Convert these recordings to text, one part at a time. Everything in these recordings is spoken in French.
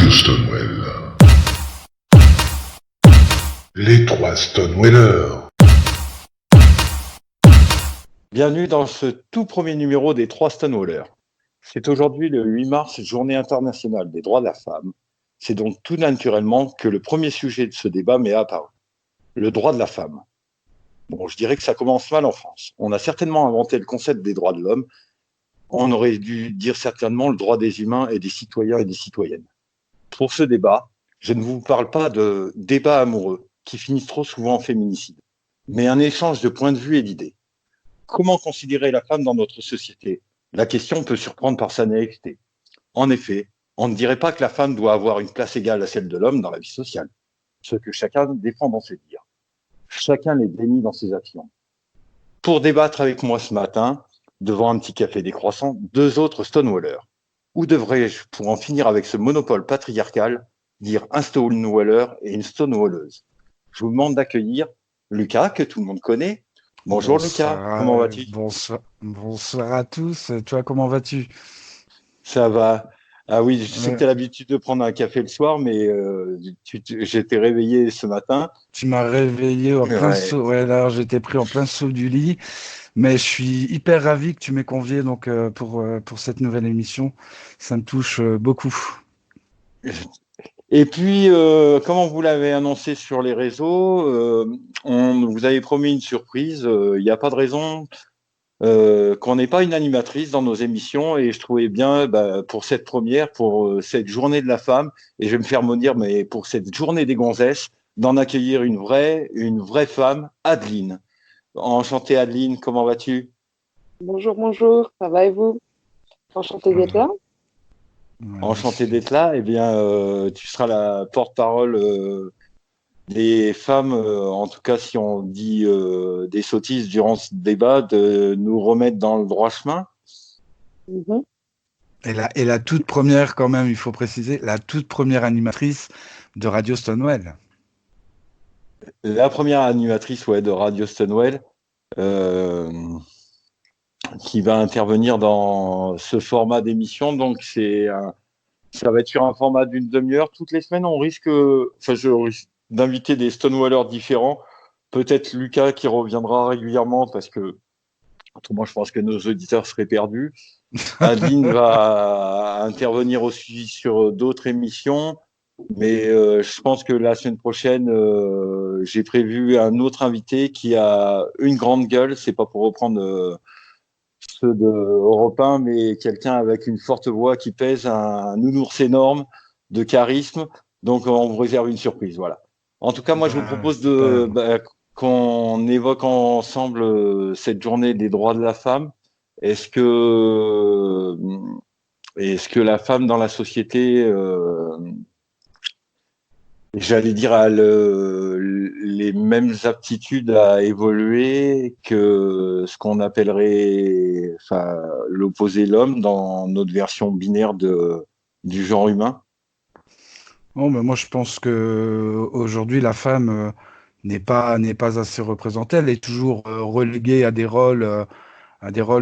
Radio Stonewall. Les trois Stonewallers. Bienvenue dans ce tout premier numéro des trois Stonewallers. C'est aujourd'hui le 8 mars, journée internationale des droits de la femme. C'est donc tout naturellement que le premier sujet de ce débat m'est apparu. Le droit de la femme. Bon, je dirais que ça commence mal en France. On a certainement inventé le concept des droits de l'homme. On aurait dû dire certainement le droit des humains et des citoyens et des citoyennes. Pour ce débat, je ne vous parle pas de débats amoureux qui finissent trop souvent en féminicide, mais un échange de points de vue et d'idées. Comment considérer la femme dans notre société ? La question peut surprendre par sa naïveté. En effet, on ne dirait pas que la femme doit avoir une place égale à celle de l'homme dans la vie sociale, ce que chacun défend dans ses dires. Chacun les dénie dans ses actions. Pour débattre avec moi ce matin, devant un petit café décroissant, deux autres Stonewallers. Où devrais-je, pour en finir avec ce monopole patriarcal, dire un Stonewaller et une Stonewalleuse ? Je vous demande d'accueillir Lucas, que tout le monde connaît. Bonjour Lucas, comment vas-tu ? Bonsoir à tous, toi comment vas-tu ? Ça va. Ah oui, je sais que tu as l'habitude de prendre un café le soir, mais j'étais réveillé ce matin. Tu m'as réveillé en plein saut, alors j'étais pris en plein saut du lit, mais je suis hyper ravi que tu m'aies convié donc, pour cette nouvelle émission, ça me touche beaucoup. Et puis, comme on vous l'avait annoncé sur les réseaux, on vous avait promis une surprise. Il n'y a pas de raison qu'on n'ait pas une animatrice dans nos émissions. Et je trouvais bien, pour cette première, pour cette journée de la femme, et je vais me faire maudire, mais pour cette journée des gonzesses, d'en accueillir une vraie femme, Adeline. Enchantée Adeline, comment vas-tu ? Bonjour, ça va et vous ? Enchantée d'être là. Enchanté d'être là. Eh bien, tu seras la porte-parole des femmes, en tout cas si on dit des sottises durant ce débat, de nous remettre dans le droit chemin. Mm-hmm. Et la toute première, quand même, il faut préciser, la toute première animatrice de Radio Stonewall. La première animatrice de Radio Stonewall qui va intervenir dans ce format d'émission. Donc, ça va être sur un format d'une demi-heure. Toutes les semaines, je risque d'inviter des Stonewallers différents. Peut-être Lucas qui reviendra régulièrement parce que, autrement, je pense que nos auditeurs seraient perdus. Adeline va intervenir aussi sur d'autres émissions. Mais je pense que la semaine prochaine, j'ai prévu un autre invité qui a une grande gueule. C'est pas pour reprendre ceux de Europe 1, mais quelqu'un avec une forte voix qui pèse, un nounours énorme de charisme. Donc, on vous réserve une surprise. Voilà. En tout cas, moi, je vous propose qu'on évoque ensemble cette journée des droits de la femme. Est-ce que la femme dans la société, j'allais dire, a les mêmes aptitudes à évoluer que ce qu'on appellerait l'opposé l'homme dans notre version binaire du genre humain ? Bon, moi je pense que aujourd'hui la femme n'est pas assez représentée. Elle est toujours reléguée à des rôles,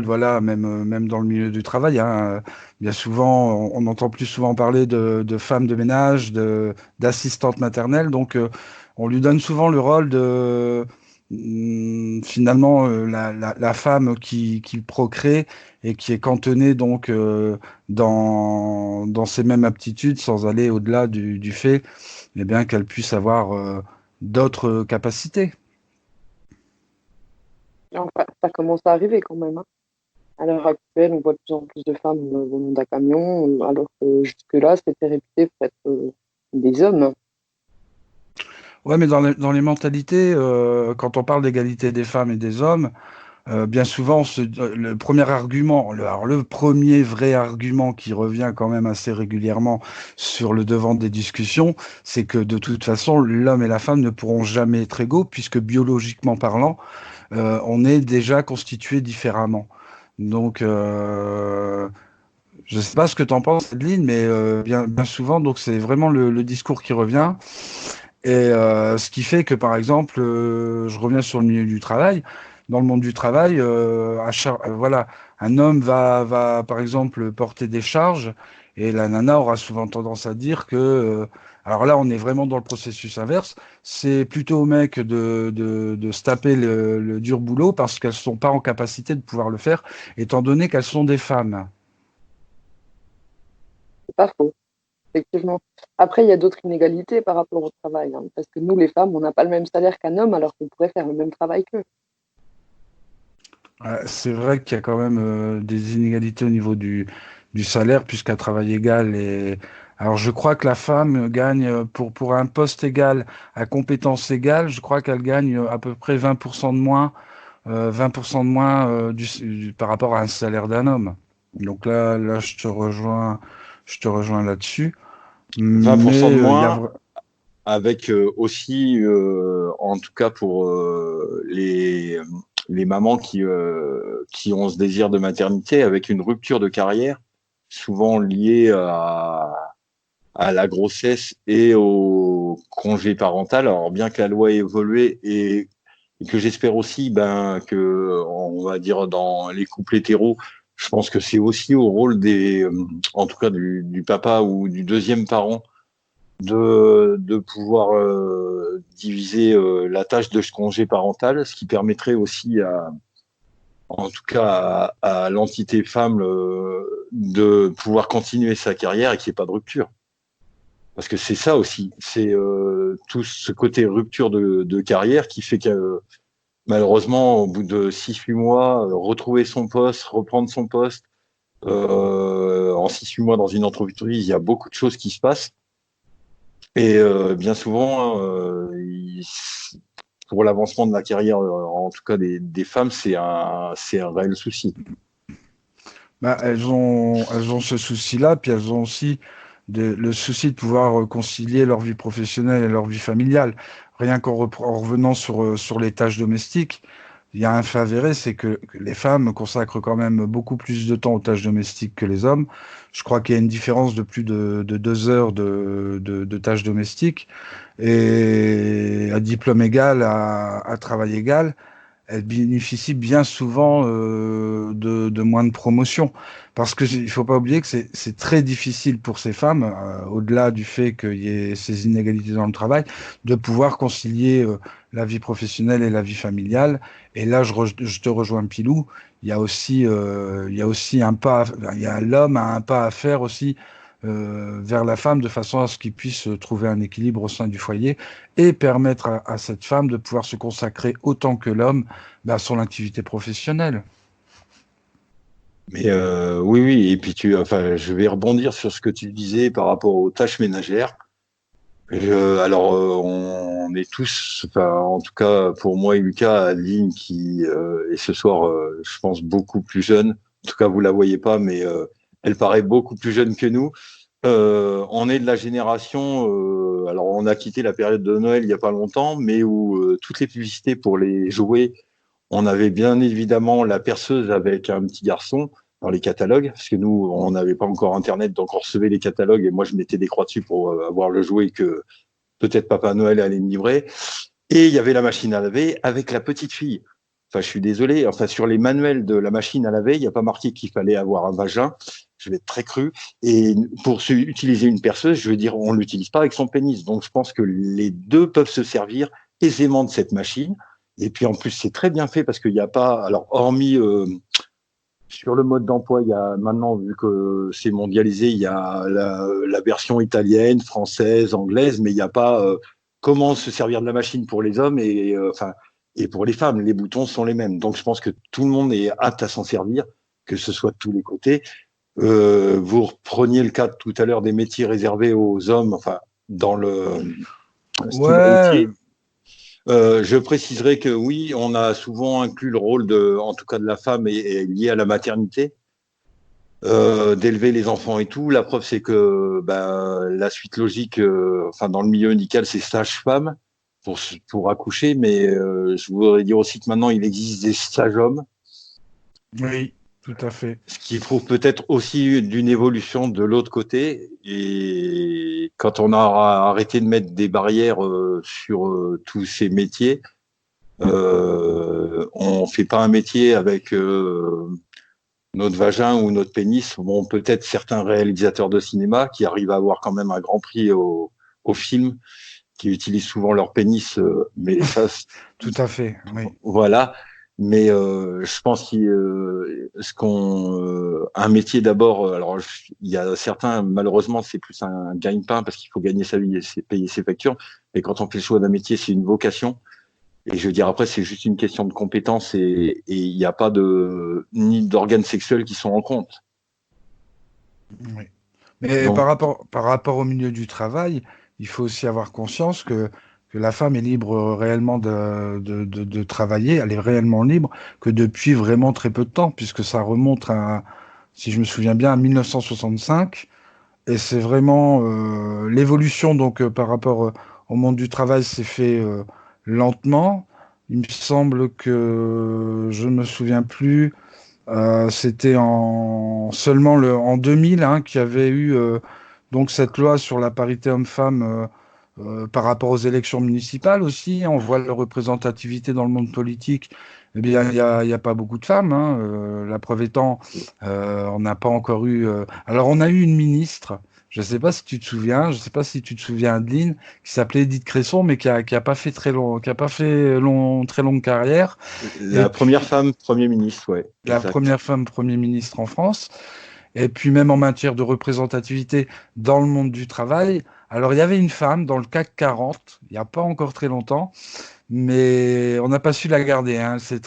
voilà, même dans le milieu du travail. Hein. Bien souvent, on entend plus souvent parler de femmes de ménage, d'assistantes maternelles. Donc, on lui donne souvent le rôle de finalement la femme qui procrée et qui est cantonnée donc dans ces mêmes aptitudes sans aller au-delà du fait bien qu'elle puisse avoir d'autres capacités. Enfin, ça commence à arriver quand même. Hein. À l'heure actuelle, on voit de plus en plus de femmes au monde d'un camion, alors que jusque-là, c'était réputé pour être des hommes. Ouais, mais dans les mentalités, quand on parle d'égalité des femmes et des hommes, bien souvent, le premier argument, le premier vrai argument qui revient quand même assez régulièrement sur le devant des discussions, c'est que de toute façon, l'homme et la femme ne pourront jamais être égaux, puisque biologiquement parlant, on est déjà constitué différemment. Donc, je ne sais pas ce que tu en penses, Adeline, mais bien souvent, donc c'est vraiment le discours qui revient. Et ce qui fait que, par exemple, je reviens sur le milieu du travail, dans le monde du travail, voilà, un homme va par exemple porter des charges et la nana aura souvent tendance à dire que, alors là, on est vraiment dans le processus inverse. C'est plutôt aux mecs de se taper le dur boulot parce qu'elles sont pas en capacité de pouvoir le faire, étant donné qu'elles sont des femmes. C'est pas faux, effectivement. Après, il y a d'autres inégalités par rapport au travail, hein, parce que nous, les femmes, on n'a pas le même salaire qu'un homme, alors qu'on pourrait faire le même travail qu'eux. C'est vrai qu'il y a quand même des inégalités au niveau du salaire, puisqu'à travail égal. Alors, je crois que la femme gagne pour un poste égal, à compétence égale, je crois qu'elle gagne à peu près 20% de moins, 20% de moins par rapport à un salaire d'un homme. Donc là, je te rejoins là-dessus. 20% Mais de il y a moins, avec aussi, en tout cas pour les mamans qui ont ce désir de maternité, avec une rupture de carrière, souvent liée à la grossesse et au congé parental. Alors bien que la loi ait évolué et que j'espère aussi que, on va dire, dans les couples hétéros, je pense que c'est aussi au rôle en tout cas du papa ou du deuxième parent de pouvoir diviser la tâche de ce congé parental, ce qui permettrait aussi en tout cas à l'entité femme de pouvoir continuer sa carrière et qu'il n'y ait pas de rupture. Parce que c'est ça aussi, c'est tout ce côté rupture de carrière qui fait que malheureusement, au bout de 6-8 mois, retrouver son poste, reprendre son poste, en 6-8 mois dans une entreprise, il y a beaucoup de choses qui se passent. Et bien souvent, pour l'avancement de la carrière, en tout cas des femmes, c'est un réel souci. elles ont ce souci-là, puis elles ont aussi le souci de pouvoir concilier leur vie professionnelle et leur vie familiale. Rien en revenant sur les tâches domestiques, il y a un fait avéré, c'est que les femmes consacrent quand même beaucoup plus de temps aux tâches domestiques que les hommes. Je crois qu'il y a une différence de plus de 2 heures de tâches domestiques. Et à diplôme égal, à travail égal, elle bénéficie bien souvent de moins de promotion. Parce que il faut pas oublier que c'est très difficile pour ces femmes, au-delà du fait qu'il y ait ces inégalités dans le travail, de pouvoir concilier la vie professionnelle et la vie familiale. Et là, je te rejoins, Pilou. Il y a aussi l'homme a un pas à faire aussi vers la femme de façon à ce qu'il puisse trouver un équilibre au sein du foyer et permettre à cette femme de pouvoir se consacrer autant que l'homme à son activité professionnelle. Mais oui, oui. Et puis je vais rebondir sur ce que tu disais par rapport aux tâches ménagères. Alors, on est tous, en tout cas pour moi et Lucas, Adeline qui est ce soir, je pense beaucoup plus jeune. En tout cas, vous la voyez pas, mais elle paraît beaucoup plus jeune que nous. On est de la génération. Alors, on a quitté la période de Noël il y a pas longtemps, mais où toutes les publicités pour les jouets, on avait bien évidemment la perceuse avec un petit garçon dans les catalogues, parce que nous, on n'avait pas encore Internet, donc on recevait les catalogues et moi, je mettais des croix dessus pour avoir le jouet que peut-être Papa Noël allait me livrer. Et il y avait la machine à laver avec la petite fille. Enfin, je suis désolé. Enfin, sur les manuels de la machine à laver, il n'y a pas marqué qu'il fallait avoir un vagin. Je vais être très cru. Et pour utiliser une perceuse, je veux dire, on l'utilise pas avec son pénis. Donc, je pense que les deux peuvent se servir aisément de cette machine. Et puis, en plus, c'est très bien fait parce qu'il n'y a pas, alors, hormis, sur le mode d'emploi, il y a maintenant, vu que c'est mondialisé, il y a la version italienne, française, anglaise, mais il n'y a pas comment se servir de la machine pour les hommes et pour les femmes. Les boutons sont les mêmes. Donc je pense que tout le monde est apte à s'en servir, que ce soit de tous les côtés. Vous repreniez le cas tout à l'heure des métiers réservés aux hommes, enfin dans le style routier. Je préciserai que oui, on a souvent inclus le rôle en tout cas de la femme est lié à la maternité, d'élever les enfants et tout. La preuve, c'est que la suite logique, dans le milieu médical, c'est sage-femme pour accoucher, mais je voudrais dire aussi que maintenant, il existe des sages-hommes. Oui, tout à fait. Ce qui prouve peut-être aussi d'une évolution de l'autre côté. Et quand on a arrêté de mettre des barrières sur tous ces métiers, On fait pas un métier avec notre vagin ou notre pénis. Bon, peut-être certains réalisateurs de cinéma qui arrivent à avoir quand même un grand prix au film, qui utilisent souvent leur pénis, mais ça, Tout à fait, oui. voilà. Mais je pense un métier d'abord. Alors il y a certains, malheureusement, c'est plus un gagne-pain parce qu'il faut gagner sa vie et payer ses factures. Et quand on fait le choix d'un métier, c'est une vocation. Et je veux dire, après, c'est juste une question de compétence et il n'y a pas ni d'organes sexuels qui sont en compte. Oui. Mais Donc, par rapport au milieu du travail, il faut aussi avoir conscience que la femme est libre réellement de travailler, elle est réellement libre que depuis vraiment très peu de temps, puisque ça remonte à, si je me souviens bien, à 1965. Et c'est vraiment l'évolution donc par rapport au monde du travail s'est fait lentement. Il me semble que je ne me souviens plus. C'était en 2000 hein, qu'il y avait eu donc cette loi sur la parité homme-femme par rapport aux élections municipales aussi. On voit la représentativité dans le monde politique. Eh bien, il y a pas beaucoup de femmes. Hein. La preuve étant, on n'a pas encore eu. Alors, on a eu une ministre. Je ne sais pas si tu te souviens. Je ne sais pas si tu te souviens, Adeline, qui s'appelait Edith Cresson, mais qui a pas fait très longue carrière. Et la première puis, femme Premier ministre, ouais, la exact. première femme Premier ministre en France, et puis même en matière de représentativité dans le monde du travail. Alors il y avait une femme dans le CAC 40, il n'y a pas encore très longtemps, mais on n'a pas su la garder. Hein. C'est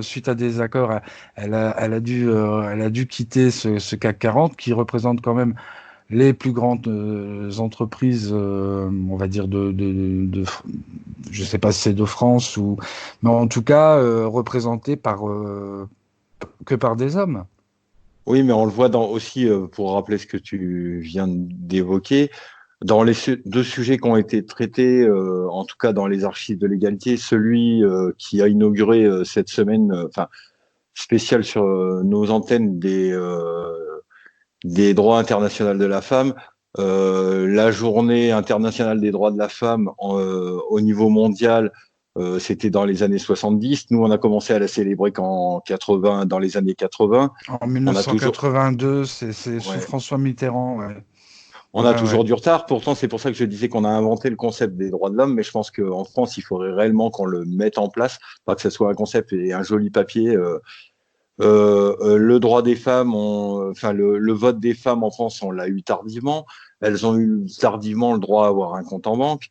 suite à des accords, elle a dû quitter ce CAC 40 qui représente quand même les plus grandes entreprises, on va dire je sais pas si c'est de France ou, mais en tout cas représentées que par des hommes. Oui, mais on le voit aussi, pour rappeler ce que tu viens d'évoquer, dans les deux sujets qui ont été traités, en tout cas dans les archives de l'égalité, celui qui a inauguré cette semaine, enfin spéciale sur nos antennes des droits internationaux de la femme, la journée internationale des droits de la femme au niveau mondial. C'était dans les années 70. Nous, on a commencé à la célébrer qu'en 80, dans les années 80. En On a toujours, 1982, c'est sous ouais, François Mitterrand. Ouais. on a Ouais, ouais. toujours du retard. Pourtant, c'est pour ça que je disais qu'on a inventé le concept des droits de l'homme. Mais je pense qu'en France, il faudrait réellement qu'on le mette en place, pas que ce soit un concept et un joli papier. Le droit des femmes, enfin le vote des femmes en France, on l'a eu tardivement. Elles ont eu tardivement le droit à avoir un compte en banque.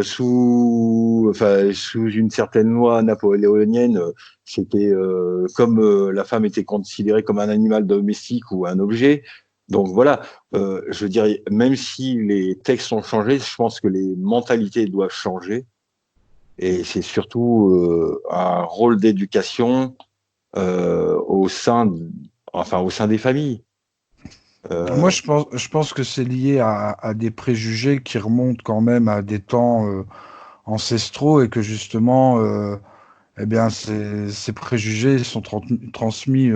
Sous une certaine loi napoléonienne, c'était comme la femme était considérée comme un animal domestique ou un objet. Donc voilà, je dirais, même si les textes ont changé, je pense que les mentalités doivent changer. Et c'est surtout un rôle d'éducation au au sein des familles. Moi, Euh, je pense que c'est lié à des préjugés qui remontent quand même à des temps ancestraux et que justement, eh bien, ces préjugés sont transmis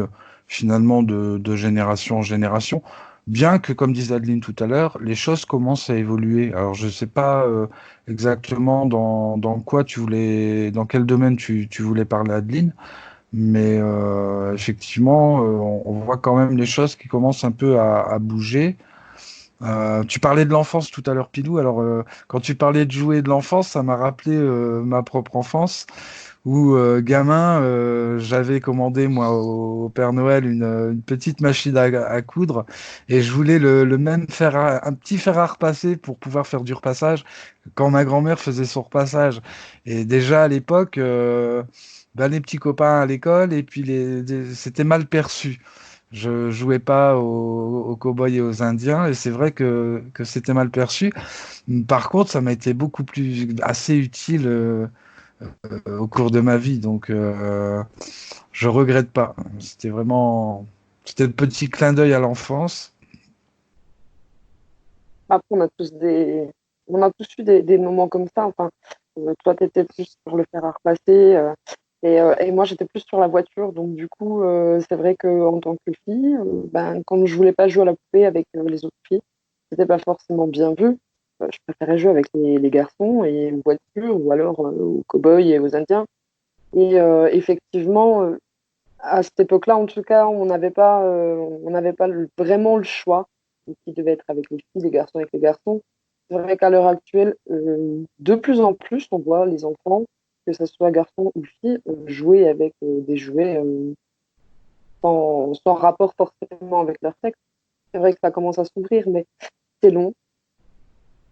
finalement de génération en génération. Bien que, comme disait Adeline tout à l'heure, les choses commencent à évoluer. Alors, je ne sais pas exactement dans quel domaine tu voulais parler, Adeline, mais effectivement, on voit quand même les choses qui commencent un peu à bouger. Tu parlais de l'enfance tout à l'heure, Pilou. Alors, quand tu parlais de jouer de l'enfance, ça m'a rappelé ma propre enfance où, gamin, j'avais commandé, moi, au Père Noël, une petite machine à coudre et je voulais le même un petit fer à repasser pour pouvoir faire du repassage quand ma grand-mère faisait son repassage. Et déjà à l'époque, ben, les petits copains à l'école et puis c'était mal perçu. Je jouais pas aux cow-boys et aux Indiens et c'est vrai que c'était mal perçu. Par contre, ça m'a été beaucoup plus assez utile au cours de ma vie, donc je regrette pas. C'était le petit clin d'œil à l'enfance. Après, on a tous eu des moments comme ça. Enfin, toi, tu étais plus sur le fer à repasser et moi, j'étais plus sur la voiture. Donc, du coup, c'est vrai qu'en tant que fille, ben, quand je voulais pas jouer à la poupée avec les autres filles, c'était pas forcément bien vu. je préférais jouer avec les garçons et aux voitures ou alors aux cow-boys et aux Indiens. Et effectivement, à cette époque-là, en tout cas, on n'avait pas vraiment le choix de qui devait être avec les filles, les garçons avec les garçons. C'est vrai qu'à l'heure actuelle, de plus en plus, on voit les enfants, que ce soit garçons ou filles, jouer avec des jouets sans rapport forcément avec leur sexe. C'est vrai que ça commence à s'ouvrir, mais c'est long.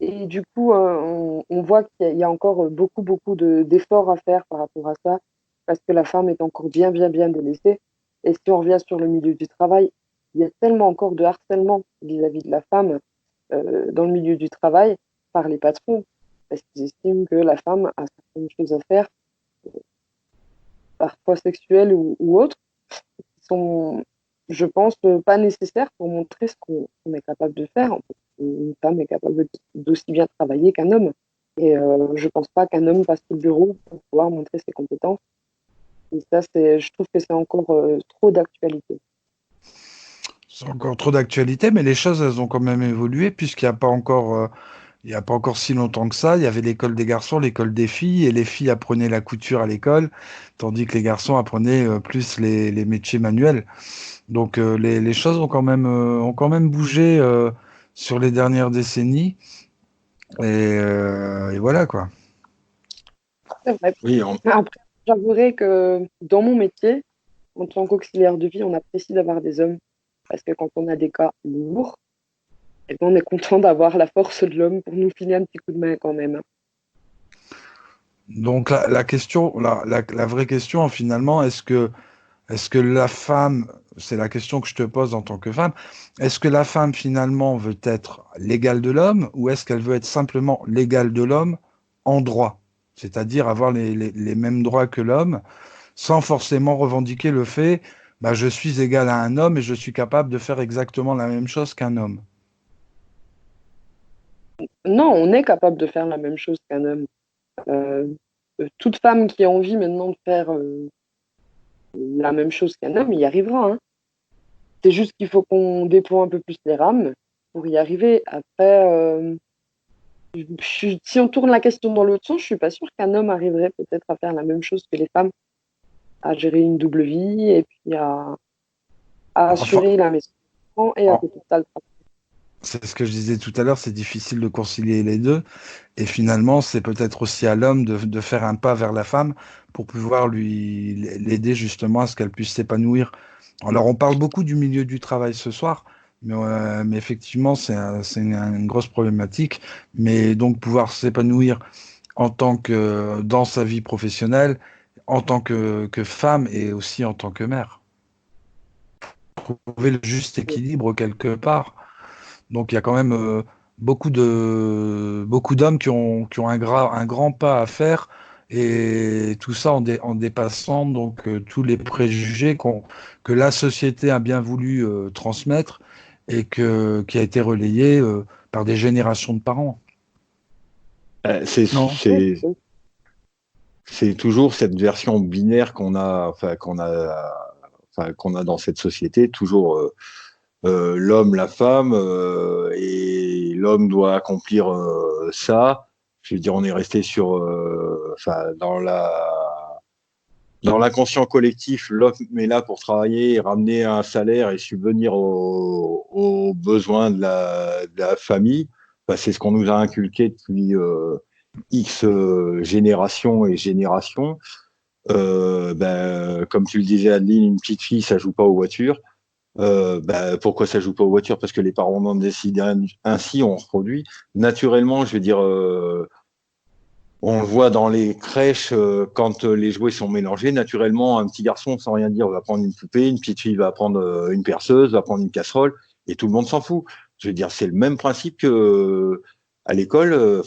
Et du coup, on voit qu'il y a encore beaucoup d'efforts à faire par rapport à ça, parce que la femme est encore bien délaissée. Et si on revient sur le milieu du travail, il y a tellement encore de harcèlement vis-à-vis de la femme dans le milieu du travail par les patrons, parce qu'ils estiment que la femme a certaines choses à faire, parfois sexuelles ou autres, qui sont, je pense, pas nécessaires pour montrer ce qu'on est capable de faire. En fait, une femme est capable d'aussi bien travailler qu'un homme. Et je pense pas qu'un homme passe au bureau pour pouvoir montrer ses compétences. Et ça, je trouve que c'est encore trop d'actualité. C'est encore trop d'actualité, mais les choses, elles ont quand même évolué, puisqu'il n'y a pas encore, il n'y a pas encore si longtemps que ça. Il y avait l'école des garçons, l'école des filles, et les filles apprenaient la couture à l'école, tandis que les garçons apprenaient plus les métiers manuels. Donc les choses ont quand même bougé sur les dernières décennies, et voilà quoi. C'est vrai. Oui, Après, j'avouerai que dans mon métier, en tant qu'auxiliaire de vie, on apprécie d'avoir des hommes. Parce que quand on a des cas lourds, eh ben, on est content d'avoir la force de l'homme pour nous filer un petit coup de main quand même. Donc la question, la vraie question finalement, est-ce que la femme, c'est la question que je te pose en tant que femme, est-ce que la femme finalement veut être l'égale de l'homme ou est-ce qu'elle veut être simplement l'égale de l'homme en droit, c'est-à-dire avoir les mêmes droits que l'homme sans forcément revendiquer le fait, bah, je suis égal à un homme et je suis capable de faire exactement la même chose qu'un homme. Non, on est capable de faire la même chose qu'un homme. Euh, Toute femme qui a envie maintenant de faire la même chose qu'un homme, y arrivera, hein. C'est juste qu'il faut qu'on déploie un peu plus les rames pour y arriver. Après, si on tourne la question dans l'autre sens, je suis pas sûre qu'un homme arriverait peut-être à faire la même chose que les femmes, à gérer une double vie et puis à Enfin, assurer la maison et à en- côté de ça le travail. c'est ce que je disais tout à l'heure, c'est difficile de concilier les deux. Et finalement, c'est peut-être aussi à l'homme de faire un pas vers la femme pour pouvoir l'aider justement à ce qu'elle puisse s'épanouir. Alors, on parle beaucoup du milieu du travail ce soir, mais effectivement, c'est une grosse problématique. Mais donc, pouvoir s'épanouir en tant que dans sa vie professionnelle, en tant que femme et aussi en tant que mère. Trouver le juste équilibre quelque part. Donc il y a quand même beaucoup d'hommes qui ont un grand pas à faire et tout ça en dépassant donc tous les préjugés que la société a bien voulu transmettre et qui a été relayé par des générations de parents. euh, c'est Non? Oui, c'est c'est toujours cette version binaire qu'on a dans cette société, toujours l'homme, la femme, et l'homme doit accomplir ça. Je veux dire, on est resté sur, dans l'inconscient collectif, l'homme est là pour travailler, ramener un salaire et subvenir aux besoins de la famille. Enfin, c'est ce qu'on nous a inculqué depuis X générations et générations. Comme tu le disais, Adeline, une petite fille, ça joue pas aux voitures. Pourquoi ça joue pas aux voitures? Parce que les parents en décident ainsi, on reproduit. Naturellement, je veux dire, on le voit dans les crèches, quand les jouets sont mélangés, naturellement, un petit garçon, sans rien dire, va prendre une poupée, une petite fille va prendre une perceuse, va prendre une casserole, et tout le monde s'en fout. Je veux dire, c'est le même principe que à l'école,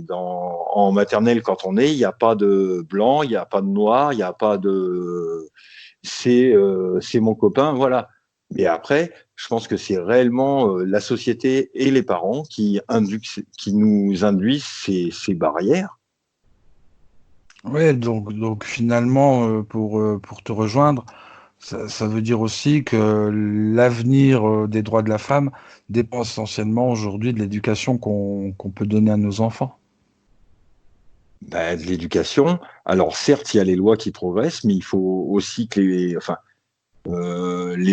en maternelle, quand on est, il n'y a pas de blanc, il n'y a pas de noir, il n'y a pas de c'est mon copain, voilà. Mais après, je pense que c'est réellement la société et les parents qui nous induisent ces barrières. Ouais, donc finalement, pour te rejoindre, ça veut dire aussi que l'avenir des droits de la femme dépend essentiellement aujourd'hui de l'éducation qu'on peut donner à nos enfants. Ben, de l'éducation. Alors certes, il y a les lois qui progressent, mais il faut aussi que les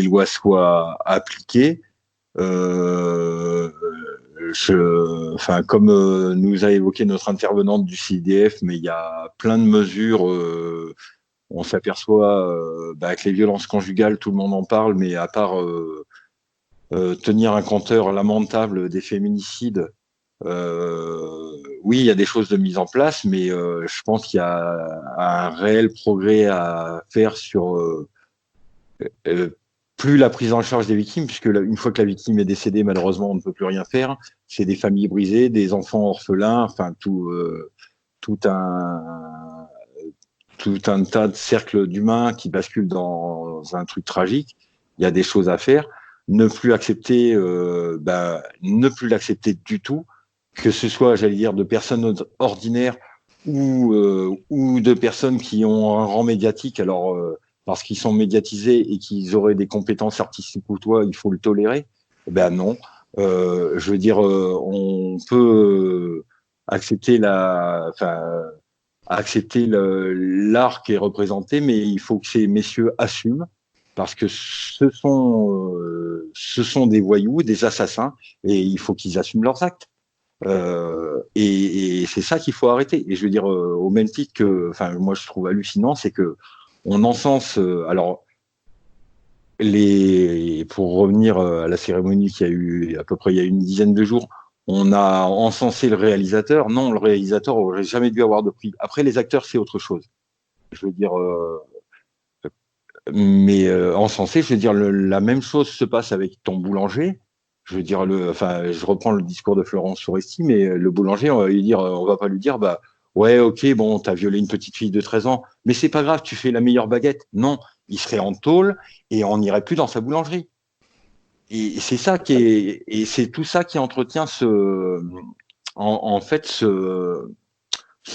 lois soient appliquées. Comme nous a évoqué notre intervenante du CIDF, mais il y a plein de mesures. On s'aperçoit que les violences conjugales, tout le monde en parle, mais à part tenir un compteur lamentable des féminicides, oui, il y a des choses de mise en place, mais je pense qu'il y a un réel progrès à faire sur euh, plus la prise en charge des victimes, puisque une fois que la victime est décédée, malheureusement, on ne peut plus rien faire. C'est des familles brisées, des enfants orphelins, enfin tout un tout un tas de cercles d'humains qui basculent dans un truc tragique. Il y a des choses à faire. Ne plus accepter, ne plus l'accepter du tout, que ce soit, j'allais dire, de personnes ordinaires ou de personnes qui ont un rang médiatique. Alors, parce qu'ils sont médiatisés et qu'ils auraient des compétences artistiques ou toi, il faut le tolérer. Ben non. Je veux dire, on peut accepter accepter l'art qui est représenté, mais il faut que ces messieurs assument parce que ce sont des voyous, des assassins, et il faut qu'ils assument leurs actes. Et c'est ça qu'il faut arrêter. Et je veux dire, au même titre que, enfin, moi je trouve hallucinant, c'est que on encense. Alors, pour revenir à la cérémonie qui a eu à peu près il y a une dizaine de jours, on a encensé le réalisateur. Non, le réalisateur aurait jamais dû avoir de prix. Après, les acteurs, c'est autre chose. Je veux dire, mais encensé, je veux dire, la même chose se passe avec ton boulanger. Je veux dire, je reprends le discours de Florence Foresti, mais le boulanger, on va pas lui dire, bah, ouais, ok, bon, t'as violé une petite fille de 13 ans, mais c'est pas grave, tu fais la meilleure baguette. Non, il serait en tôle et on n'irait plus dans sa boulangerie. Et c'est ça et c'est tout ça qui entretient en fait, ce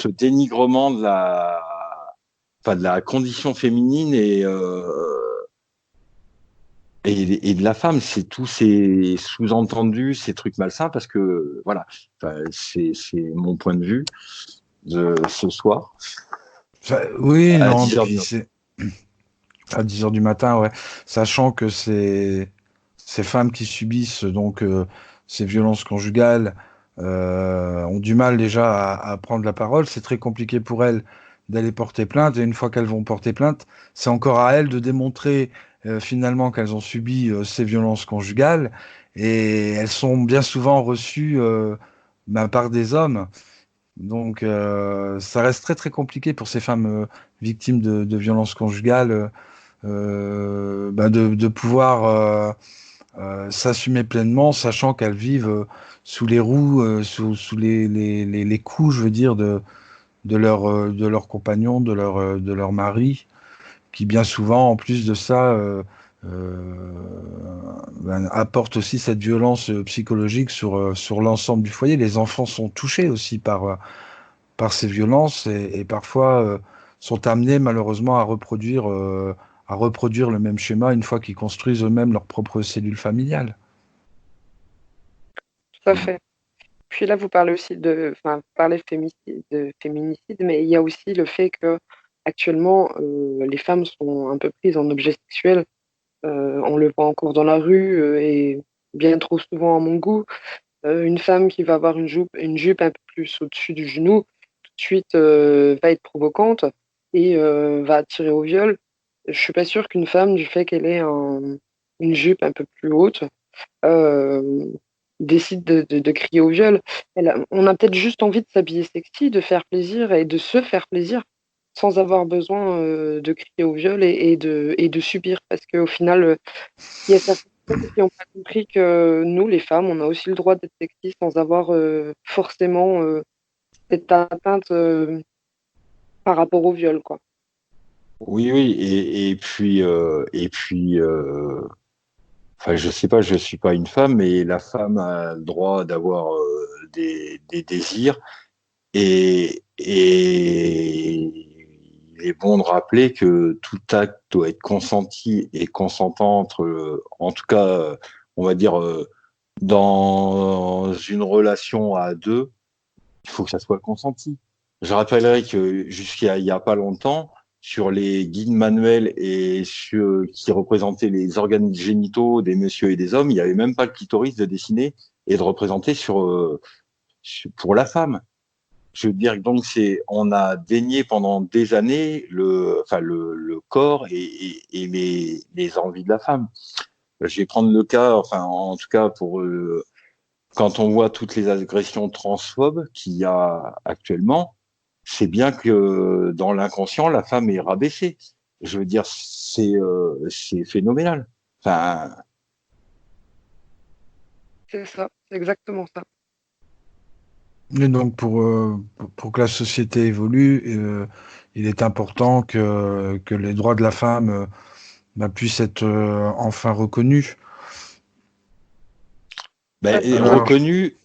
dénigrement de la condition féminine et de la femme. C'est tous ces sous-entendus, ces trucs malsains, parce que voilà, c'est mon point de vue de ce soir. Oui, à non, 10h puis c'est à 10 heures du matin, ouais. Sachant que ces femmes qui subissent donc ces violences conjugales ont du mal déjà à prendre la parole. C'est très compliqué pour elles d'aller porter plainte. Et une fois qu'elles vont porter plainte, c'est encore à elles de démontrer finalement qu'elles ont subi ces violences conjugales. Et elles sont bien souvent reçues par des hommes. Donc ça reste très très compliqué pour ces femmes victimes de violences conjugales de pouvoir s'assumer pleinement, sachant qu'elles vivent sous les roues, sous les coups, je veux dire, de leurs compagnons, de leur mari, qui bien souvent, en plus de ça, apporte aussi cette violence psychologique sur l'ensemble du foyer. Les enfants sont touchés aussi par ces violences et parfois sont amenés malheureusement à reproduire le même schéma une fois qu'ils construisent eux-mêmes leur propre cellule familiale. Tout à fait. Puis là, vous parlez aussi vous parlez de féminicide, mais il y a aussi le fait que actuellement, les femmes sont un peu prises en objet sexuel. On le voit encore dans la rue et bien trop souvent à mon goût. Une femme qui va avoir une jupe un peu plus au-dessus du genou, tout de suite va être provocante et va attirer au viol. Je suis pas sûre qu'une femme, du fait qu'elle ait une jupe un peu plus haute, euh, décide de crier au viol. On a peut-être juste envie de s'habiller sexy, de faire plaisir et de se faire plaisir sans avoir besoin de crier au viol et de subir. Parce qu'au final, il y a certaines personnes qui n'ont pas compris que nous, les femmes, on a aussi le droit d'être sexy sans avoir forcément cette atteinte par rapport au viol, quoi. Oui, oui, enfin, je sais pas, je suis pas une femme, mais la femme a le droit d'avoir des désirs et il est bon de rappeler que tout acte doit être consenti et consentant en tout cas, on va dire, dans une relation à deux, il faut que ça soit consenti. Je rappellerai que jusqu'à il y a pas longtemps, sur les guides manuels qui représentaient les organes génitaux des messieurs et des hommes, il n'y avait même pas le clitoris de dessiner et de représenter pour la femme. Je veux dire, donc on a dénié pendant des années le corps et les envies de la femme. Je vais prendre le cas, en tout cas quand on voit toutes les agressions transphobes qu'il y a actuellement, c'est bien que dans l'inconscient, la femme est rabaissée. Je veux dire, c'est phénoménal. Enfin, C'est ça, c'est exactement ça. Et donc, pour que la société évolue, il est important que les droits de la femme puissent être enfin reconnus. Alors,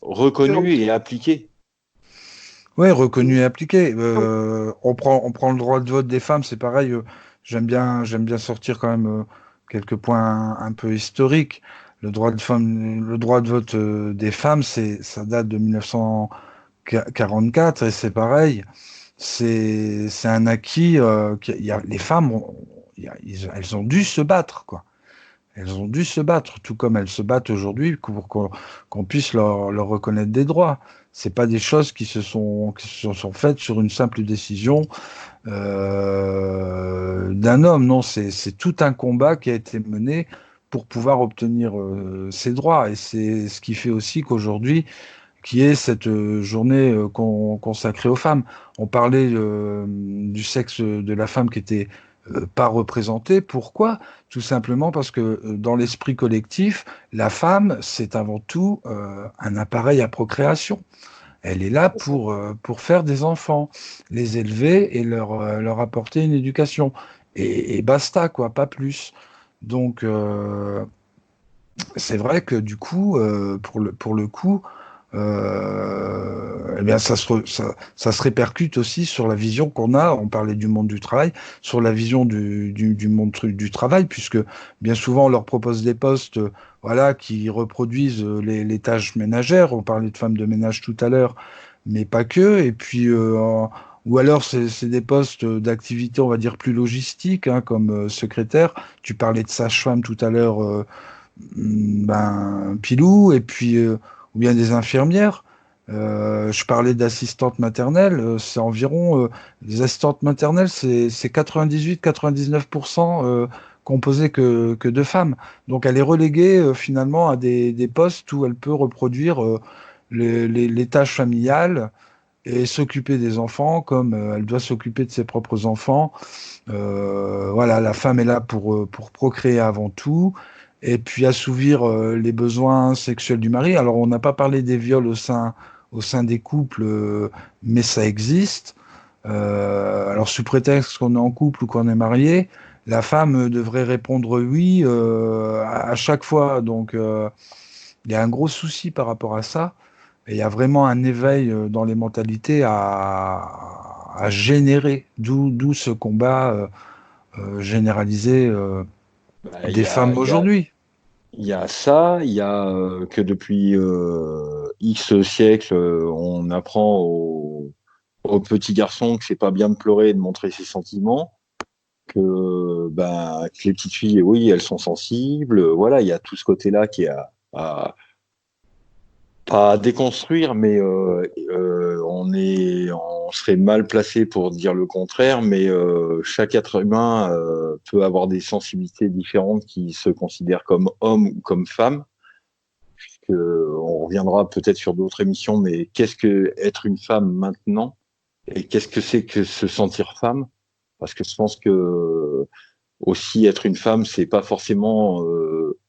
reconnu et appliqué. Oui, reconnus et appliqués. On prend le droit de vote des femmes, c'est pareil. J'aime bien sortir quand même quelques points un peu historiques. Le droit de vote des femmes, ça date de 1944 et c'est pareil. C'est un acquis. Les femmes, elles ont dû se battre, quoi. Elles ont dû se battre, tout comme elles se battent aujourd'hui pour qu'on puisse leur reconnaître des droits. C'est pas des choses qui se sont faites sur une simple décision d'un homme. Non, c'est tout un combat qui a été mené pour pouvoir obtenir ces droits. Et c'est ce qui fait aussi qu'aujourd'hui, qui est cette journée consacrée aux femmes. On parlait du sexe de la femme qui était pas représenté. Pourquoi? Tout simplement parce que dans l'esprit collectif, la femme, c'est avant tout un appareil à procréation. Elle est là pour faire des enfants, les élever et leur apporter une éducation. Et basta, quoi, pas plus. Donc, c'est vrai que du coup, pour le coup, eh bien, ça se répercute aussi sur la vision qu'on a. On parlait du monde du travail, sur la vision du monde du travail, puisque bien souvent on leur propose des postes, voilà, qui reproduisent les tâches ménagères. On parlait de femmes de ménage tout à l'heure, mais pas que. Et puis, ou alors c'est des postes d'activité, on va dire plus logistiques, hein, comme secrétaire. Tu parlais de sage-femme tout à l'heure. Pilou, et puis ou bien des infirmières. Je parlais d'assistantes maternelles, c'est environ les assistantes maternelles, c'est 98-99% composé que de femmes. Donc elle est reléguée finalement à des postes où elle peut reproduire les tâches familiales et s'occuper des enfants comme elle doit s'occuper de ses propres enfants. Voilà, la femme est là pour procréer avant tout et puis assouvir les besoins sexuels du mari. Alors, on n'a pas parlé des viols au sein des couples, mais ça existe. Alors, sous prétexte qu'on est en couple ou qu'on est marié, la femme devrait répondre oui à chaque fois. Donc, il y a un gros souci par rapport à ça. Et il y a vraiment un éveil dans les mentalités à générer, d'où ce combat généralisé des femmes aujourd'hui. Il y a ça, il y a que depuis X siècles, on apprend aux petits garçons que c'est pas bien de pleurer et de montrer ses sentiments, que les petites filles, oui, elles sont sensibles. Voilà, il y a tout ce côté-là qui est pas à déconstruire, mais on serait mal placé pour dire le contraire, mais chaque être humain peut avoir des sensibilités différentes qui se considèrent comme homme ou comme femme. On reviendra peut-être sur d'autres émissions, mais qu'est-ce que être une femme maintenant et qu'est-ce que c'est que se sentir femme? Parce que je pense que aussi être une femme, c'est pas forcément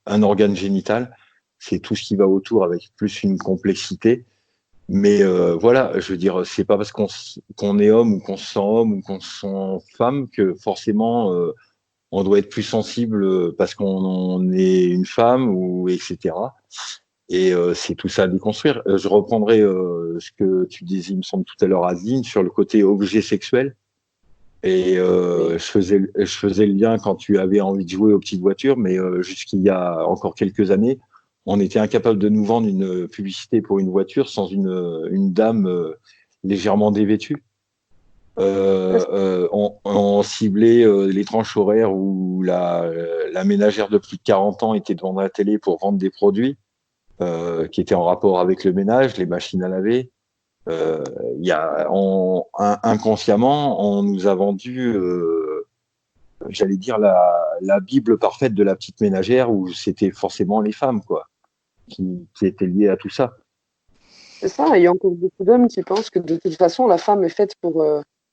un organe génital. C'est tout ce qui va autour avec plus une complexité. Mais voilà, je veux dire, c'est pas parce qu'on est homme ou qu'on se sent homme ou qu'on se sent femme que forcément on doit être plus sensible parce qu'on est une femme ou etc. Et c'est tout ça à déconstruire. Je reprendrai ce que tu disais, il me semble tout à l'heure, Azine, sur le côté objet sexuel. Et Mais je faisais le lien quand tu avais envie de jouer aux petites voitures, mais jusqu'il y a encore quelques années, on était incapable de nous vendre une publicité pour une voiture sans une dame légèrement dévêtue. On ciblait les tranches horaires où la ménagère de plus de 40 ans était devant la télé pour vendre des produits qui étaient en rapport avec le ménage, les machines à laver. Euh, Inconsciemment, on nous a vendu, j'allais dire, la Bible parfaite de la petite ménagère où c'était forcément les femmes, quoi, qui étaient liées à tout ça. c'est ça, il y a encore beaucoup d'hommes qui pensent que de toute façon, la femme est faite pour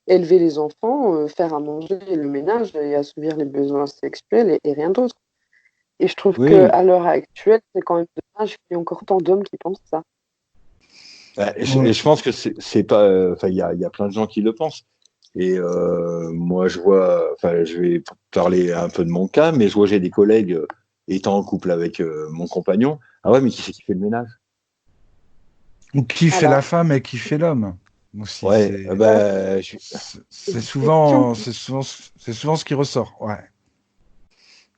élever les enfants, faire à manger et le ménage et assouvir les besoins sexuels et rien d'autre. Et je trouve Oui, qu'à l'heure actuelle, c'est quand même dommage qu'il y ait encore tant d'hommes qui pensent ça. et je pense que c'est pas, enfin, il y a plein de gens qui le pensent. Et moi, je vois, enfin, je vais parler un peu de mon cas, mais je vois, j'ai des collègues étant en couple avec mon compagnon. Ah ouais, mais qui c'est qui fait le ménage? Ou qui fait Voilà. la femme et qui fait l'homme aussi. Ouais, Ça, c'est C'est une question. souvent ce qui ressort. Ouais.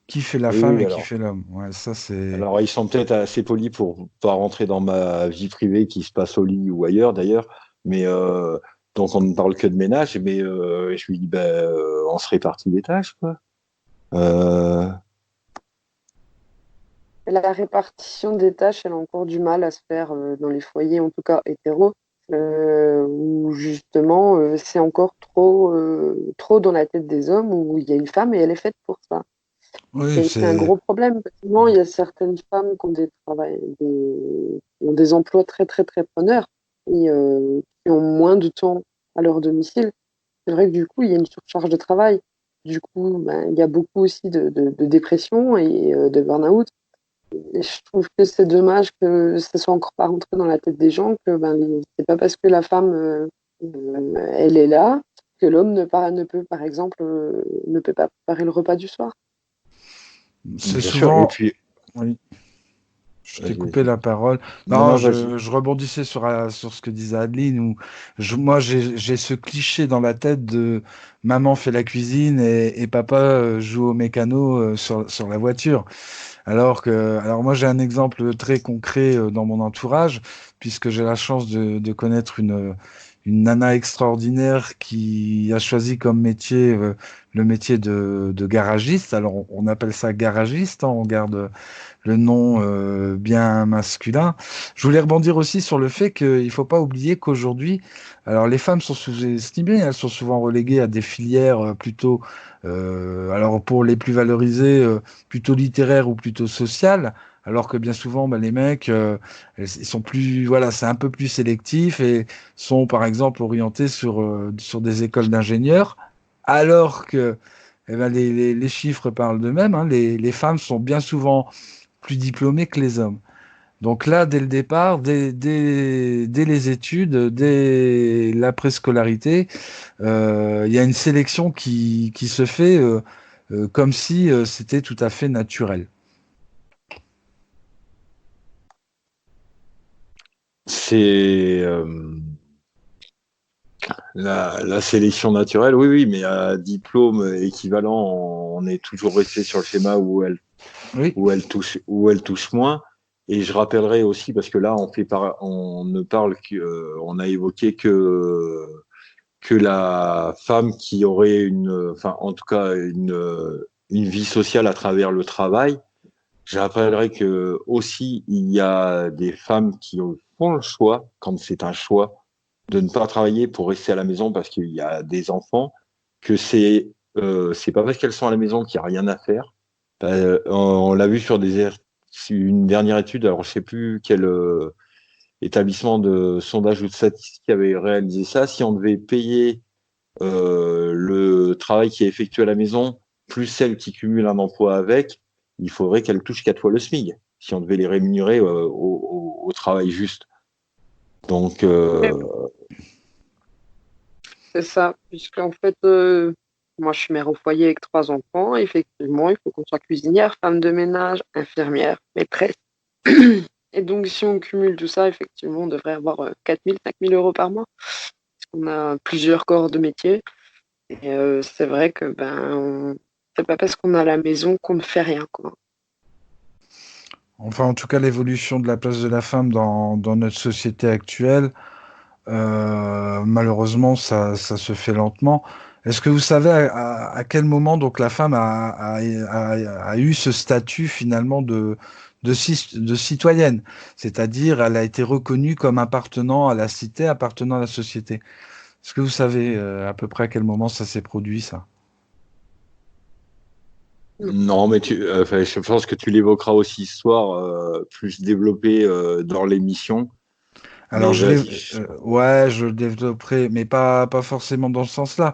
Qui fait la oui, femme oui, et qui fait l'homme. Ouais, ça c'est. alors ils sont peut-être assez polis pour pas rentrer dans ma vie privée qui se passe au lit ou ailleurs d'ailleurs, mais donc on ne parle que de ménage, mais je lui dis, ben, on se répartit les tâches, quoi. Euh, La répartition des tâches, elle a encore du mal à se faire dans les foyers, en tout cas hétéros, où justement c'est encore trop dans la tête des hommes, où il y a une femme et elle est faite pour ça. Oui, Et c'est un c'est. gros problème, parce que souvent, il y a certaines femmes qui ont qui ont des emplois très, très, très preneurs et qui ont moins de temps à leur domicile. C'est vrai que du coup, il y a une surcharge de travail. Du coup, ben, il y a beaucoup aussi de dépression et de burn-out. Et je trouve que c'est dommage que ça soit encore pas rentré dans la tête des gens que ben, c'est pas parce que la femme elle est là que l'homme ne peut, par exemple, ne peut pas préparer le repas du soir. C'est Bien sûr, et souvent. puis, Oui. Je t'ai vas-y, coupé vas-y. la parole. Non, Non, non, vas-y. je rebondissais sur ce que disait Adeline, où moi j'ai ce cliché dans la tête de maman fait la cuisine et papa joue au mécano sur la voiture. Alors moi j'ai un exemple très concret dans mon entourage, puisque j'ai la chance de connaître une nana extraordinaire qui a choisi comme métier le métier de garagiste. Alors on appelle ça garagiste, hein, on garde le nom bien masculin. Je voulais rebondir aussi sur le fait qu'il ne faut pas oublier qu'aujourd'hui, alors les femmes sont sous-estimées, elles sont souvent reléguées à des filières plutôt, alors pour les plus valorisées, plutôt littéraires ou plutôt sociales. Alors que bien souvent, bah, les mecs, ils sont plus, voilà, c'est un peu plus sélectif et sont par exemple orientés sur des écoles d'ingénieurs, alors que eh ben, les chiffres parlent d'eux-mêmes, hein. Les femmes sont bien souvent plus diplômés que les hommes. Donc là, dès le départ, dès les études, dès la préscolarité, il y a une sélection qui se fait comme si c'était tout à fait naturel. C'est la sélection naturelle, oui, oui, mais à diplôme équivalent, on est toujours resté sur le schéma Oui, où elle touche moins. Et je rappellerai aussi, parce que là, on ne parle que, on a évoqué que la femme qui aurait enfin, en tout cas, une vie sociale à travers le travail. Je rappellerai que aussi, il y a des femmes qui font le choix, quand c'est un choix, de ne pas travailler pour rester à la maison parce qu'il y a des enfants, que c'est pas parce qu'elles sont à la maison qu'il n'y a rien à faire. On l'a vu sur une dernière étude, alors je sais plus quel établissement de sondage ou de statistique avait réalisé ça. Si on devait payer le travail qui est effectué à la maison, plus celle qui cumule un emploi avec, il faudrait qu'elle touche 4 fois le SMIC si on devait les rémunérer au travail juste. Donc, C'est ça, puisqu'en fait, moi je suis mère au foyer avec 3 enfants. Effectivement, il faut qu'on soit cuisinière, femme de ménage, infirmière, maîtresse. Et donc, si on cumule tout ça, effectivement, on devrait avoir 4 000, 5 000 euros par mois. On a plusieurs corps de métier. Et c'est vrai que c'est pas parce qu'on a la maison qu'on ne fait rien, quoi. Enfin, en tout cas, l'évolution de la place de la femme dans notre société actuelle, malheureusement, ça se fait lentement. Est-ce que vous savez à quel moment donc la femme a eu ce statut finalement de citoyenne? C'est-à-dire, elle a été reconnue comme appartenant à la cité, appartenant à la société. Est-ce que vous savez à peu près à quel moment ça s'est produit, ça? Non, mais enfin, je pense que tu l'évoqueras aussi ce soir, plus développé dans l'émission. Alors, Mais vas-y. ouais, je le développerai, mais pas forcément dans ce sens-là.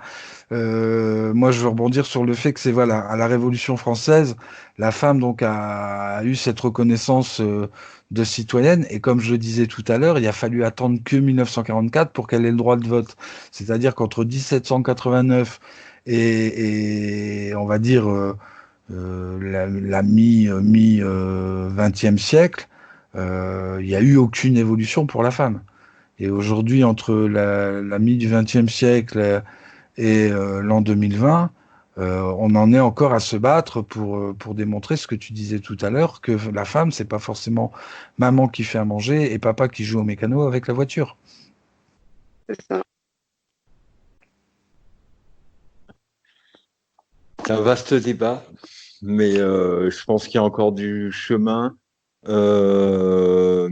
Moi, je veux rebondir sur le fait que c'est voilà, à la Révolution française, la femme donc a eu cette reconnaissance de citoyenne, et comme je le disais tout à l'heure, il a fallu attendre que 1944 pour qu'elle ait le droit de vote. C'est-à-dire qu'entre 1789 et on va dire la mi 20e siècle, il n'y a eu aucune évolution pour la femme. Et aujourd'hui, entre la mi du XXe siècle et l'an 2020, on en est encore à se battre pour démontrer ce que tu disais tout à l'heure, que la femme, c'est pas forcément maman qui fait à manger et papa qui joue au mécano avec la voiture. C'est ça. C'est un vaste débat, mais je pense qu'il y a encore du chemin. Là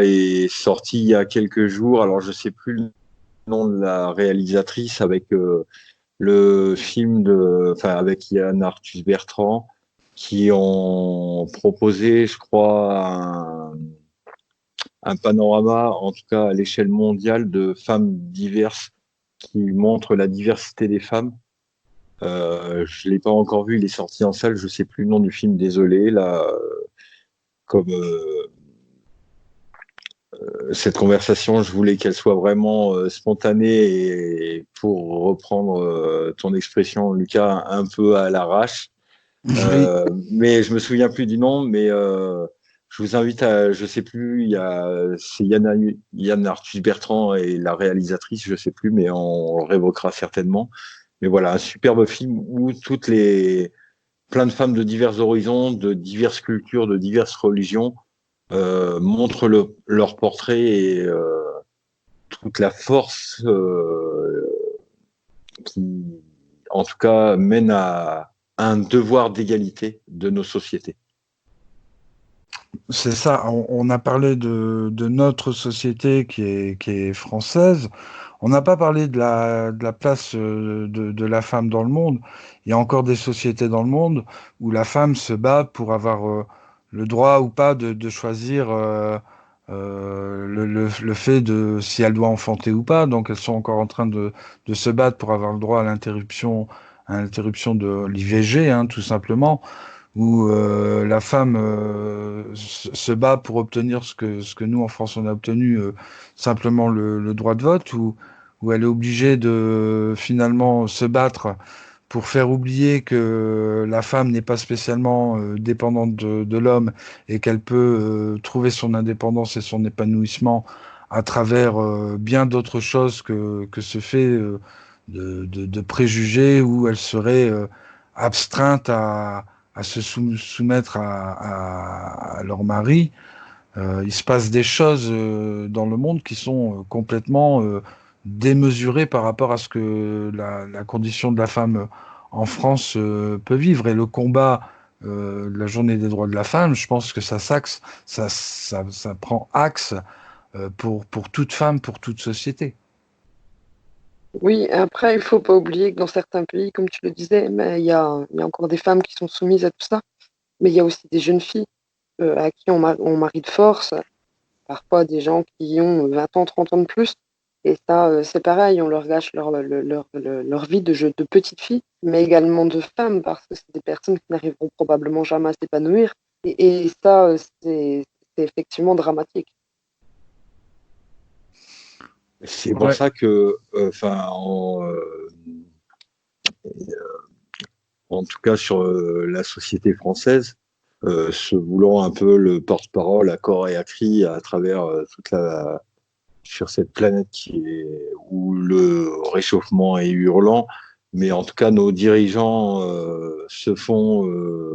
est sorti il y a quelques jours, alors je sais plus le nom de la réalisatrice avec le film enfin avec Yann Arthus Bertrand, qui ont proposé, je crois, un panorama, en tout cas à l'échelle mondiale, de femmes diverses qui montrent la diversité des femmes. Je l'ai pas encore vu, il est sorti en salle, je sais plus le nom du film, désolé. Là, comme cette conversation, je voulais qu'elle soit vraiment spontanée et, pour reprendre ton expression, Lucas, un peu à l'arrache. Oui, Mais je me souviens plus du nom, mais je vous invite à, je sais plus, c'est Yann Arthus Bertrand et la réalisatrice, je sais plus, mais on le révoquera certainement. Mais voilà, un superbe film où plein de femmes de divers horizons, de diverses cultures, de diverses religions montrent leur portrait et toute la force qui, en tout cas, mène à un devoir d'égalité de nos sociétés. c'est ça. On a parlé de notre société qui est française. On n'a pas parlé de la place de la femme dans le monde. Il y a encore des sociétés dans le monde où la femme se bat pour avoir le droit ou pas de choisir le fait de si elle doit enfanter ou pas. Donc elles sont encore en train de se battre pour avoir le droit à l'interruption de l'IVG, hein, tout simplement, où la femme se bat pour obtenir ce que nous en France on a obtenu, simplement le droit de vote, où elle est obligée de finalement se battre pour faire oublier que la femme n'est pas spécialement dépendante de l'homme et qu'elle peut trouver son indépendance et son épanouissement à travers bien d'autres choses que ce fait de préjugés où elle serait abstrainte à se soumettre à leur mari. Il se passe des choses dans le monde qui sont complètement démesurées par rapport à ce que la condition de la femme en France peut vivre. Et le combat de la journée des droits de la femme, je pense que ça prend axe pour toute femme, pour toute société. Oui, après, il faut pas oublier que dans certains pays, comme tu le disais, mais il y a encore des femmes qui sont soumises à tout ça. Mais il y a aussi des jeunes filles à qui on marie de force, parfois des gens qui ont 20 ans, 30 ans de plus. Et ça, c'est pareil, on leur gâche leur vie de petite fille, mais également de femme, parce que c'est des personnes qui n'arriveront probablement jamais à s'épanouir. Et ça, c'est effectivement dramatique. C'est pour Ouais. ça que, en tout cas sur la société française, se voulant un peu le porte-parole à corps et à cri à travers toute la sur cette planète où le réchauffement est hurlant, mais en tout cas, nos dirigeants se font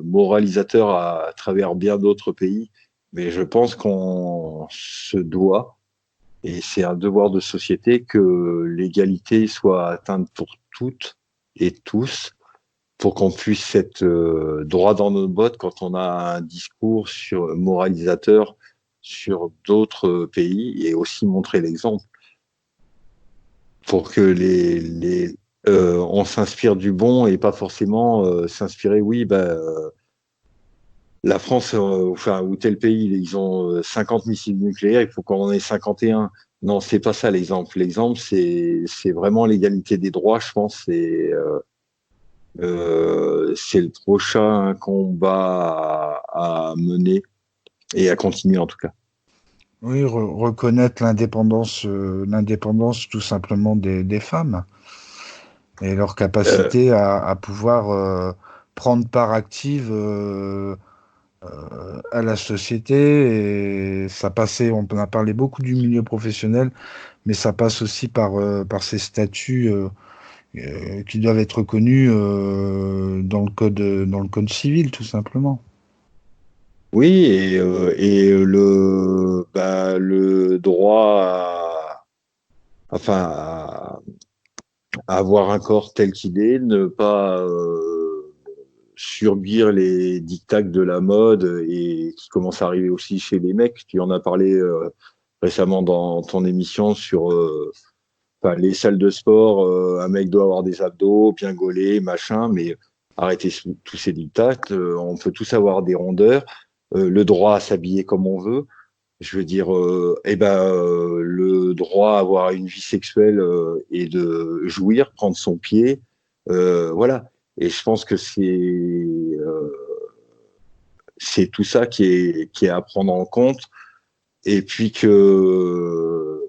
moralisateurs à travers bien d'autres pays. Mais je pense qu'on se doit, et c'est un devoir de société, que l'égalité soit atteinte pour toutes et tous, pour qu'on puisse être droit dans nos bottes quand on a un discours moralisateur sur d'autres pays, et aussi montrer l'exemple pour que on s'inspire du bon et pas forcément s'inspirer, oui, la France, ou tel pays, ils ont 50 missiles nucléaires, il faut qu'on en ait 51. Non, c'est pas ça l'exemple. L'exemple, c'est vraiment l'égalité des droits, je pense. C'est le prochain combat à mener et à continuer en tout cas. Oui, reconnaître l'indépendance tout simplement des femmes et leur capacité à pouvoir prendre part active à la société. Et ça passait, on en a parlé beaucoup du milieu professionnel, mais ça passe aussi par ces statuts qui doivent être reconnus dans le code civil, tout simplement. Oui, et le droit à avoir un corps tel qu'il est, ne pas subir les dictats de la mode, et qui commence à arriver aussi chez les mecs. Tu en as parlé récemment dans ton émission sur les salles de sport. Un mec doit avoir des abdos bien gaulés, machin, mais arrêtez tous ces dictats. On peut tous avoir des rondeurs, le droit à s'habiller comme on veut. Je veux dire, le droit à avoir une vie sexuelle et de jouir, prendre son pied, voilà. Et je pense que c'est tout ça qui est à prendre en compte. Et puis que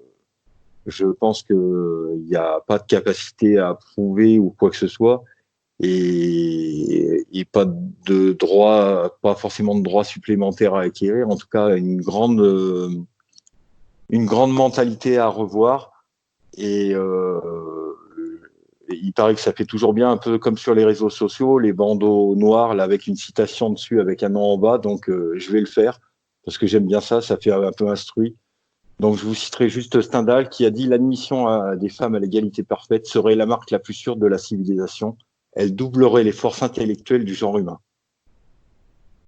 je pense qu'il n'y a pas de capacité à prouver ou quoi que ce soit, et pas de droit, pas forcément de droit supplémentaire à acquérir. En tout cas, une grande mentalité à revoir. Et il paraît que ça fait toujours bien, un peu comme sur les réseaux sociaux, les bandeaux noirs là, avec une citation dessus, avec un nom en bas. Donc, je vais le faire parce que j'aime bien ça. Ça fait un peu instruit. Donc, je vous citerai juste Stendhal qui a dit: l'admission des femmes à l'égalité parfaite serait la marque la plus sûre de la civilisation. Elle doublerait les forces intellectuelles du genre humain.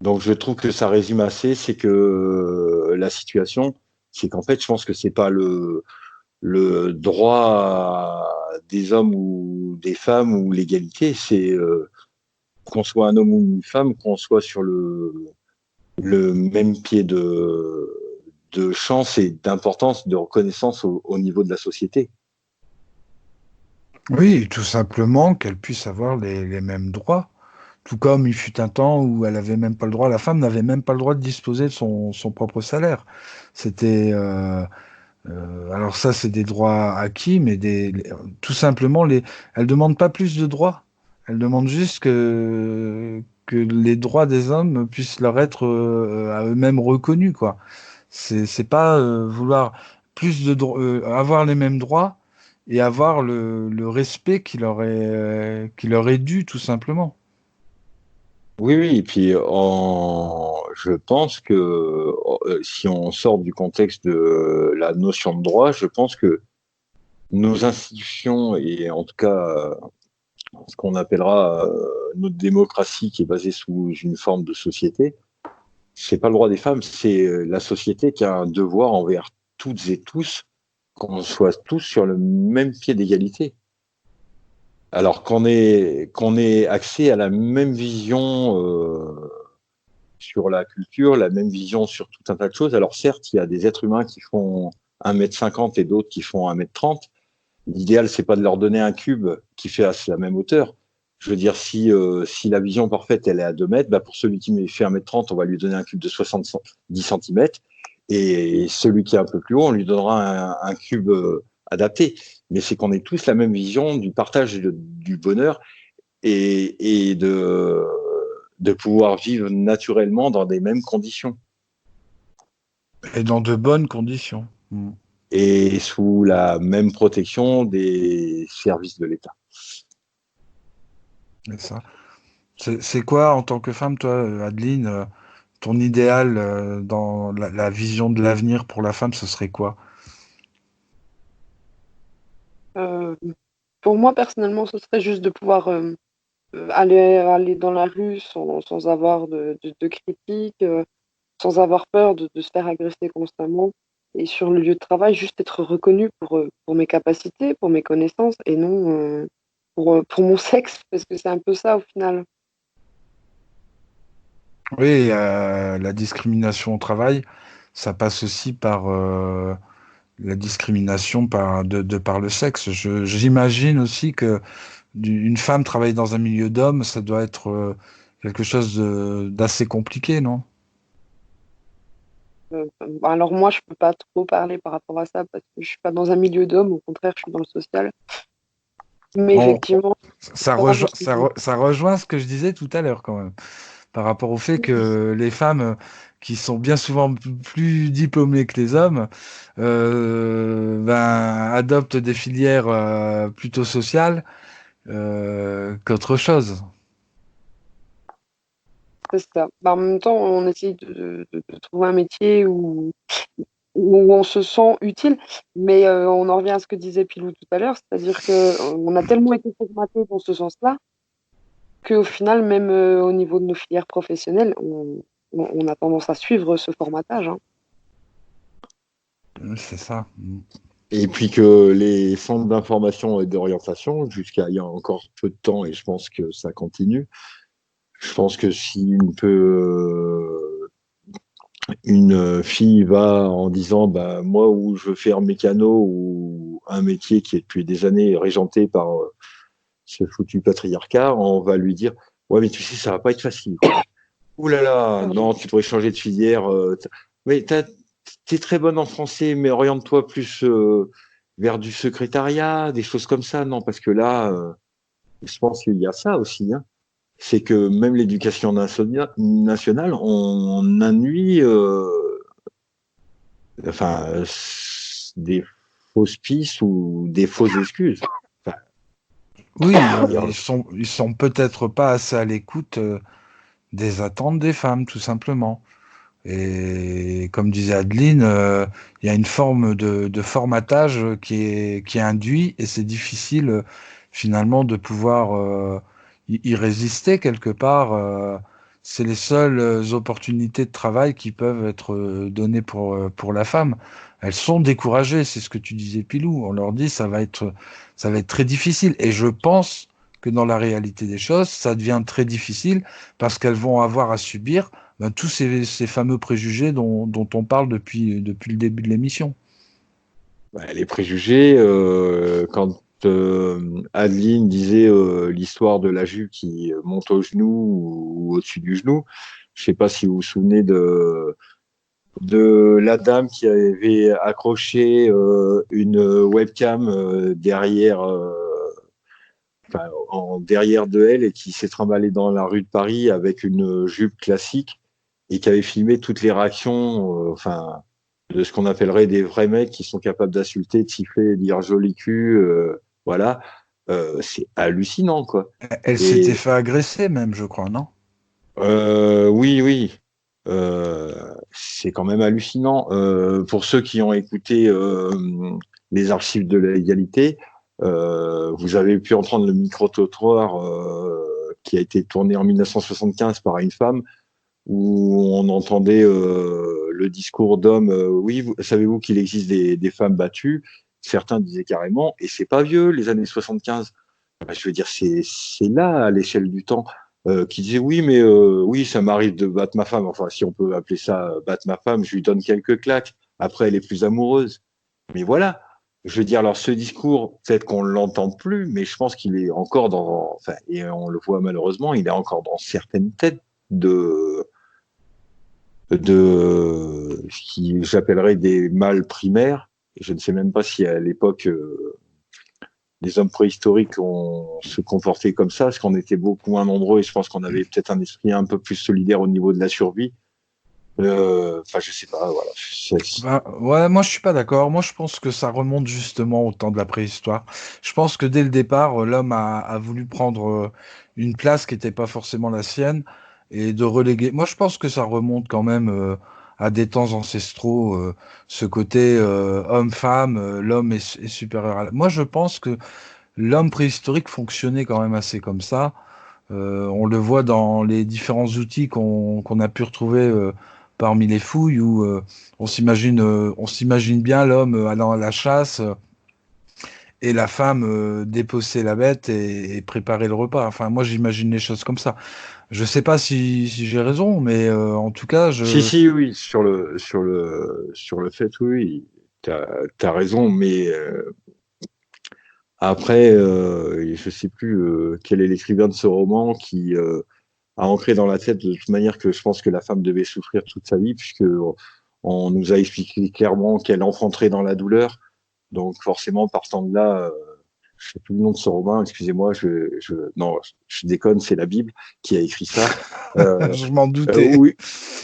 Donc, je trouve que ça résume assez. C'est que la situation, c'est qu'en fait, je pense que c'est pas le droit des hommes ou des femmes ou l'égalité, c'est qu'on soit un homme ou une femme, qu'on soit sur le même pied de chance et d'importance, de reconnaissance au niveau de la société. Oui, tout simplement qu'elle puisse avoir les mêmes droits. Tout comme il fut un temps où elle avait même pas le droit, la femme n'avait même pas le droit de disposer de son propre salaire. C'était alors ça, c'est des droits acquis, mais tout simplement elle demande pas plus de droits. Elle demande juste que les droits des hommes puissent leur être à eux-mêmes reconnus, quoi. C'est pas vouloir avoir les mêmes droits et avoir le respect qui leur est dû, tout simplement. Oui, oui, et puis je pense que si on sort du contexte de la notion de droit, je pense que nos institutions, et en tout cas ce qu'on appellera notre démocratie, qui est basée sous une forme de société, c'est pas le droit des femmes, c'est la société qui a un devoir envers toutes et tous, qu'on soit tous sur le même pied d'égalité. Alors qu'on ait accès à la même vision sur la culture, la même vision sur tout un tas de choses. Alors certes, il y a des êtres humains qui font 1,50 m et d'autres qui font 1,30 m. L'idéal, c'est pas de leur donner un cube qui fait la même hauteur. Je veux dire, si la vision parfaite, elle est à 2 mètres, pour celui qui fait 1,30 m, on va lui donner un cube de 70 cm. Et celui qui est un peu plus haut, on lui donnera un cube adapté. Mais c'est qu'on ait tous la même vision du partage du bonheur et de pouvoir vivre naturellement dans des mêmes conditions. Et dans de bonnes conditions. et sous la même protection des services de l'État. C'est ça. C'est quoi, en tant que femme, toi, Adeline, ton idéal dans la vision de l'avenir pour la femme, ce serait quoi? Euh, pour moi, personnellement, ce serait juste de pouvoir aller dans la rue sans avoir de critiques, sans avoir peur de se faire agresser constamment. Et sur le lieu de travail, juste être reconnue pour mes capacités, pour mes connaissances, et non pour mon sexe, parce que c'est un peu ça au final. Oui, la discrimination au travail, ça passe aussi par la discrimination de par le sexe. J'imagine aussi que une femme travailler dans un milieu d'hommes, ça doit être quelque chose d'assez compliqué, non? Alors moi, je peux pas trop parler par rapport à ça, parce que je suis pas dans un milieu d'hommes, au contraire, je suis dans le social. Mais On- effectivement, Ça ça rejoint, parce que ça rejoint ce que je disais tout à l'heure quand même, par rapport au fait que les femmes qui sont bien souvent plus diplômées que les hommes ben, adoptent des filières plutôt sociales qu'autre chose. c'est ça. Bah, en même temps, on essaye de trouver un métier où on se sent utile, mais on en revient à ce que disait Pilou tout à l'heure, c'est-à-dire que on a tellement été formaté dans ce sens-là qu'au final, même au niveau de nos filières professionnelles, on a tendance à suivre ce formatage, hein. C'est ça. Et puis que les centres d'information et d'orientation, jusqu'à il y a encore peu de temps, et je pense que ça continue, je pense que si une fille va en disant bah, moi où je veux faire mécano ou un métier qui est depuis des années régenté par ce foutu patriarcat, on va lui dire ouais mais tu sais ça va pas être facile. Ouh là là, non tu devrais changer de filière. Mais t'es très bonne en français, mais oriente-toi plus vers du secrétariat, des choses comme ça. Non parce que là, je pense qu'il y a ça aussi. Hein. C'est que même l'éducation nationale, on induit enfin, des fausses pistes ou des fausses excuses. Enfin, Oui, dire, ils sont peut-être pas assez à l'écoute des attentes des femmes, tout simplement. Et comme disait Adeline, il y a une forme de formatage qui est induit et c'est difficile finalement de pouvoir y résister quelque part. C'est les seules opportunités de travail qui peuvent être données pour la femme. Elles sont découragées, c'est ce que tu disais, Pilou. On leur dit ça va être très difficile. Et je pense que dans la réalité des choses, ça devient très difficile parce qu'elles vont avoir à subir ben, tous ces fameux préjugés dont on parle depuis le début de l'émission. les préjugés, quand Adeline disait l'histoire de la jupe qui monte au genou ou au-dessus du genou, je sais pas si vous vous souvenez de la dame qui avait accroché une webcam derrière enfin, derrière de elle et qui s'est trimballée dans la rue de Paris avec une jupe classique et qui avait filmé toutes les réactions, enfin, de ce qu'on appellerait des vrais mecs qui sont capables d'insulter, de siffler, dire joli cul, voilà. C'est hallucinant, quoi. Elle s'était Et fait agresser même, je crois, non? oui, oui, c'est quand même hallucinant. Pour ceux qui ont écouté les archives de l'égalité, vous avez pu entendre le micro-trottoir qui a été tourné en 1975 par une femme où on entendait le discours d'hommes. Oui, savez-vous qu'il existe des femmes battues? Certains disaient carrément, et c'est pas vieux, les années 75. Bah, je veux dire, c'est là, à l'échelle du temps, qui disait oui, mais oui, ça m'arrive de battre ma femme. Enfin, si on peut appeler ça battre ma femme, je lui donne quelques claques. Après, elle est plus amoureuse. Mais voilà, je veux dire, alors ce discours, peut-être qu'on l'entend plus, mais je pense qu'il est encore dans, enfin, et on le voit malheureusement, il est encore dans certaines têtes de ce qui j'appellerais des mâles primaires. Et je ne sais même pas si à l'époque les hommes préhistoriques ont se comporté comme ça, parce qu'on était beaucoup moins nombreux et je pense qu'on avait peut-être un esprit un peu plus solidaire au niveau de la survie. Enfin, je sais pas, voilà. Ben, ouais, moi je suis pas d'accord. Moi je pense que ça remonte justement au temps de la préhistoire. Je pense que dès le départ, l'homme a voulu prendre une place qui n'était pas forcément la sienne et de reléguer. Moi je pense que ça remonte quand même à des temps ancestraux, ce côté homme-femme, l'homme est supérieur à moi je pense que l'homme préhistorique fonctionnait quand même assez comme ça. On le voit dans les différents outils qu'on a pu retrouver parmi les fouilles où on s'imagine bien l'homme allant à la chasse et la femme dépecer la bête et préparer le repas. Enfin, moi, j'imagine les choses comme ça. Je sais pas si j'ai raison, mais en tout cas, Si, oui, sur le fait, oui, t'as raison, mais après, je sais plus quel est l'écrivain de ce roman qui a ancré dans la tête de toute manière que je pense que la femme devait souffrir toute sa vie, puisque on nous a expliqué clairement qu'elle enfanterait dans la douleur. Donc forcément, partant de là, je sais plus le nom de ce roman, excusez-moi, non, je déconne, c'est la Bible qui a écrit ça. je m'en doutais.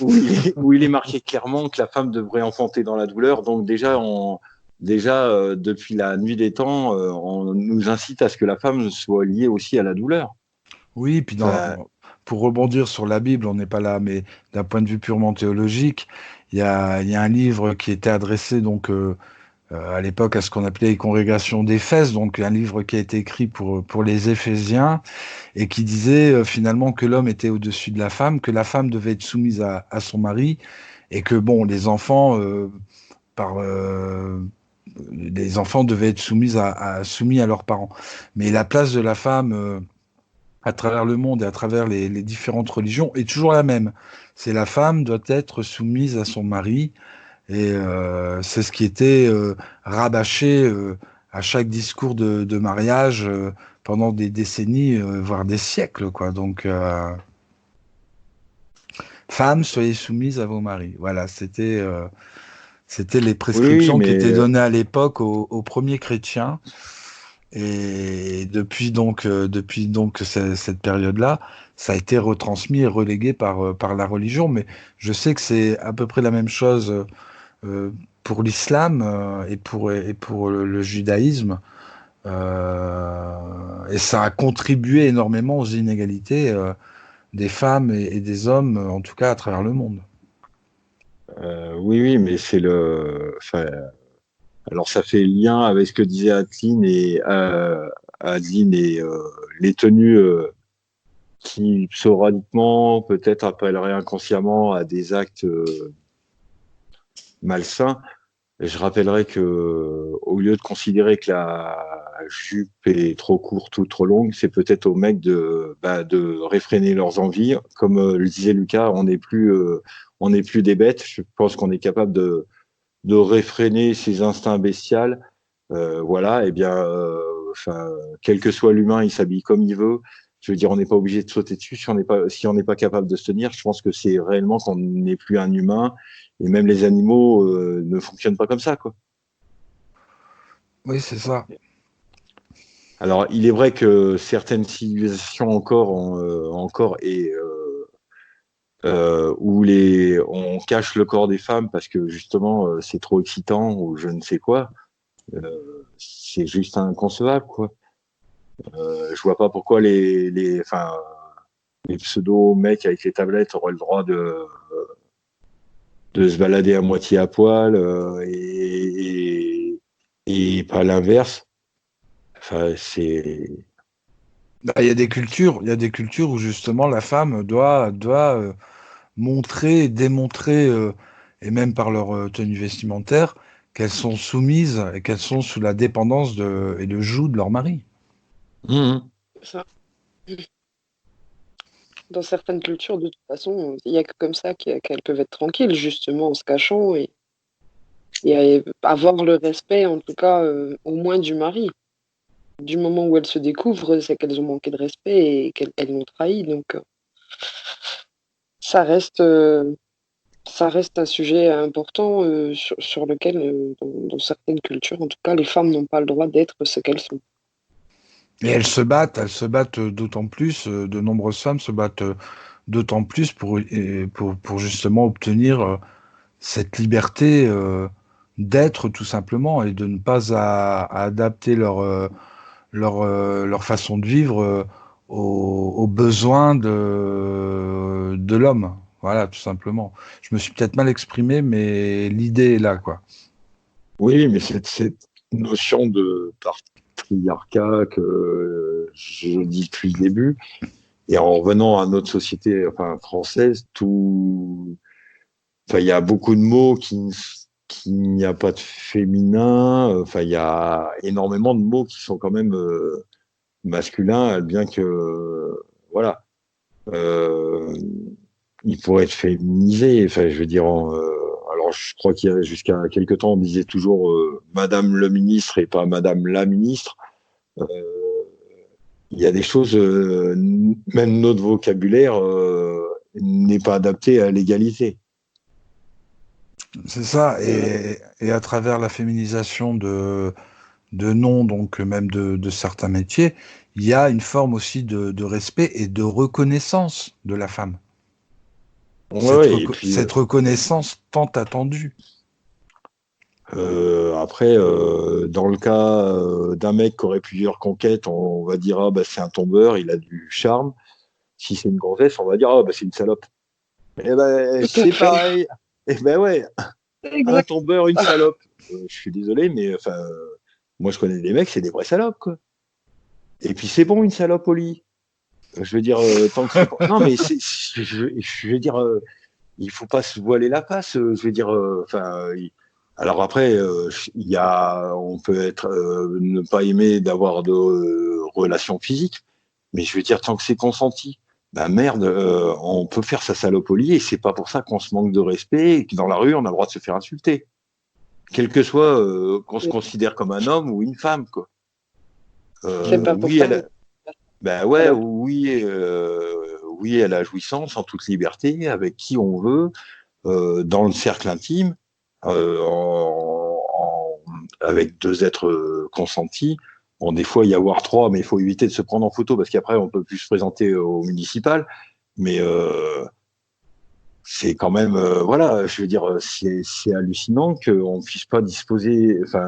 Où il est marqué clairement que la femme devrait enfanter dans la douleur. Donc déjà, depuis la nuit des temps, on nous incite à ce que la femme soit liée aussi à la douleur. Oui, puis Enfin, pour rebondir sur la Bible, on n'est pas là, mais d'un point de vue purement théologique, il y a un livre qui était adressé donc à l'époque à ce qu'on appelait les congrégations d'Éphèse, donc un livre qui a été écrit pour les Éphésiens et qui disait finalement que l'homme était au-dessus de la femme, que la femme devait être soumise à son mari et que bon, par, les enfants devaient être soumis à leurs parents. Mais la place de la femme à travers le monde et à travers les différentes religions est toujours la même. C'est la femme doit être soumise à son mari et c'est ce qui était rabâché à chaque discours de mariage pendant des décennies, voire des siècles, quoi. Donc, femmes, soyez soumises à vos maris. Voilà, c'était les oui, prescriptions qui mais étaient données à l'époque aux premiers chrétiens. Et depuis donc cette période-là, ça a été retransmis et relégué par la religion. Mais je sais que c'est à peu près la même chose euh, pour l'islam et pour le judaïsme. Et ça a contribué énormément aux inégalités des femmes et des hommes, en tout cas à travers le monde. oui, mais c'est le. Enfin, alors ça fait lien avec ce que disait Adeline et les tenues qui sporadiquement peut-être appelleraient inconsciemment à des actes malsains. Et je rappellerai que au lieu de considérer que la jupe est trop courte ou trop longue, c'est peut-être aux mecs de réfréner leurs envies. Comme le disait Lucas, on n'est plus des bêtes. Je pense qu'on est capable de réfréner ses instincts bestiaux. Voilà, et bien, enfin, quel que soit l'humain, il s'habille comme il veut. Je veux dire, on n'est pas obligé de sauter dessus si on n'est pas capable de se tenir. Je pense que c'est réellement qu'on n'est plus un humain. Et même les animaux ne fonctionnent pas comme ça, quoi. Oui, c'est ça. Alors, il est vrai que certaines civilisations encore où on cache le corps des femmes parce que justement c'est trop excitant ou je ne sais quoi, c'est juste inconcevable, quoi. Je vois pas pourquoi enfin, les pseudo mecs avec les tablettes auraient le droit de se balader à moitié à poil et pas l'inverse. Enfin, c'est Bah, il y a des cultures où justement la femme doit montrer, démontrer, et même par leur tenue vestimentaire, qu'elles sont soumises et qu'elles sont sous la dépendance et le joug de leur mari. Mmh. Ça. Dans certaines cultures, de toute façon, il n'y a que comme ça qu'elles peuvent être tranquilles, justement, en se cachant et avoir le respect, en tout cas, au moins du mari. Du moment où elles se découvrent, c'est qu'elles ont manqué de respect et qu'elles l'ont trahi. Donc, ça reste, euh, ça reste un sujet important sur lequel, dans certaines cultures, en tout cas, les femmes n'ont pas le droit d'être ce qu'elles sont. Et elles se battent d'autant plus, de nombreuses femmes se battent d'autant plus pour justement obtenir cette liberté d'être tout simplement et de ne pas à adapter leur façon de vivre aux besoins de l'homme. Voilà, tout simplement. Je me suis peut-être mal exprimé, mais l'idée est là, quoi. Oui, mais cette notion de patriarcat que je dis depuis le début, et en revenant à notre société, enfin française, enfin, il y a beaucoup de mots qu'il n'y a pas de féminin. Enfin, il y a énormément de mots qui sont quand même masculins, bien que voilà, euh, ils pourraient être féminisés. Enfin, je veux dire, alors je crois qu'il y a jusqu'à quelque temps, on disait toujours Madame le ministre et pas Madame la ministre. Euh, il y a des choses, même notre vocabulaire n'est pas adapté à l'égalité. C'est ça, et à travers la féminisation de noms, donc même de certains métiers, il y a une forme aussi de respect et de reconnaissance de la femme. Ouais, et puis Cette reconnaissance tant attendue. après, dans le cas d'un mec qui aurait plusieurs conquêtes, on va dire ah bah c'est un tombeur, il a du charme. Si c'est une gonzesse, on va dire ah bah c'est une salope. Eh ben Tout à c'est fait. pareil. Eh ben ouais, un Exact. tombeur, une salope. Je suis désolé, mais enfin, moi je connais des mecs, c'est des vrais salopes quoi. Et puis c'est bon une salope au lit. Je veux dire tant que c'est non mais je veux dire il faut pas se voiler la face. Je veux dire enfin. Alors après, on peut être ne pas aimer d'avoir de relations physiques, mais je veux dire tant que c'est consenti, bah merde, on peut faire sa salope au lit et c'est pas pour ça qu'on se manque de respect et que dans la rue on a le droit de se faire insulter, quel que soit qu'on se considère comme un homme ou une femme quoi. C'est pas pour Oui, ça. ben ouais, oui, à la jouissance en toute liberté, avec qui on veut, dans le cercle intime, avec deux êtres consentis. Bon, des fois, il y a voire trois, mais il faut éviter de se prendre en photo parce qu'après, on peut plus se présenter au municipal. Mais c'est quand même, voilà, je veux dire, c'est hallucinant qu'on puisse pas disposer, enfin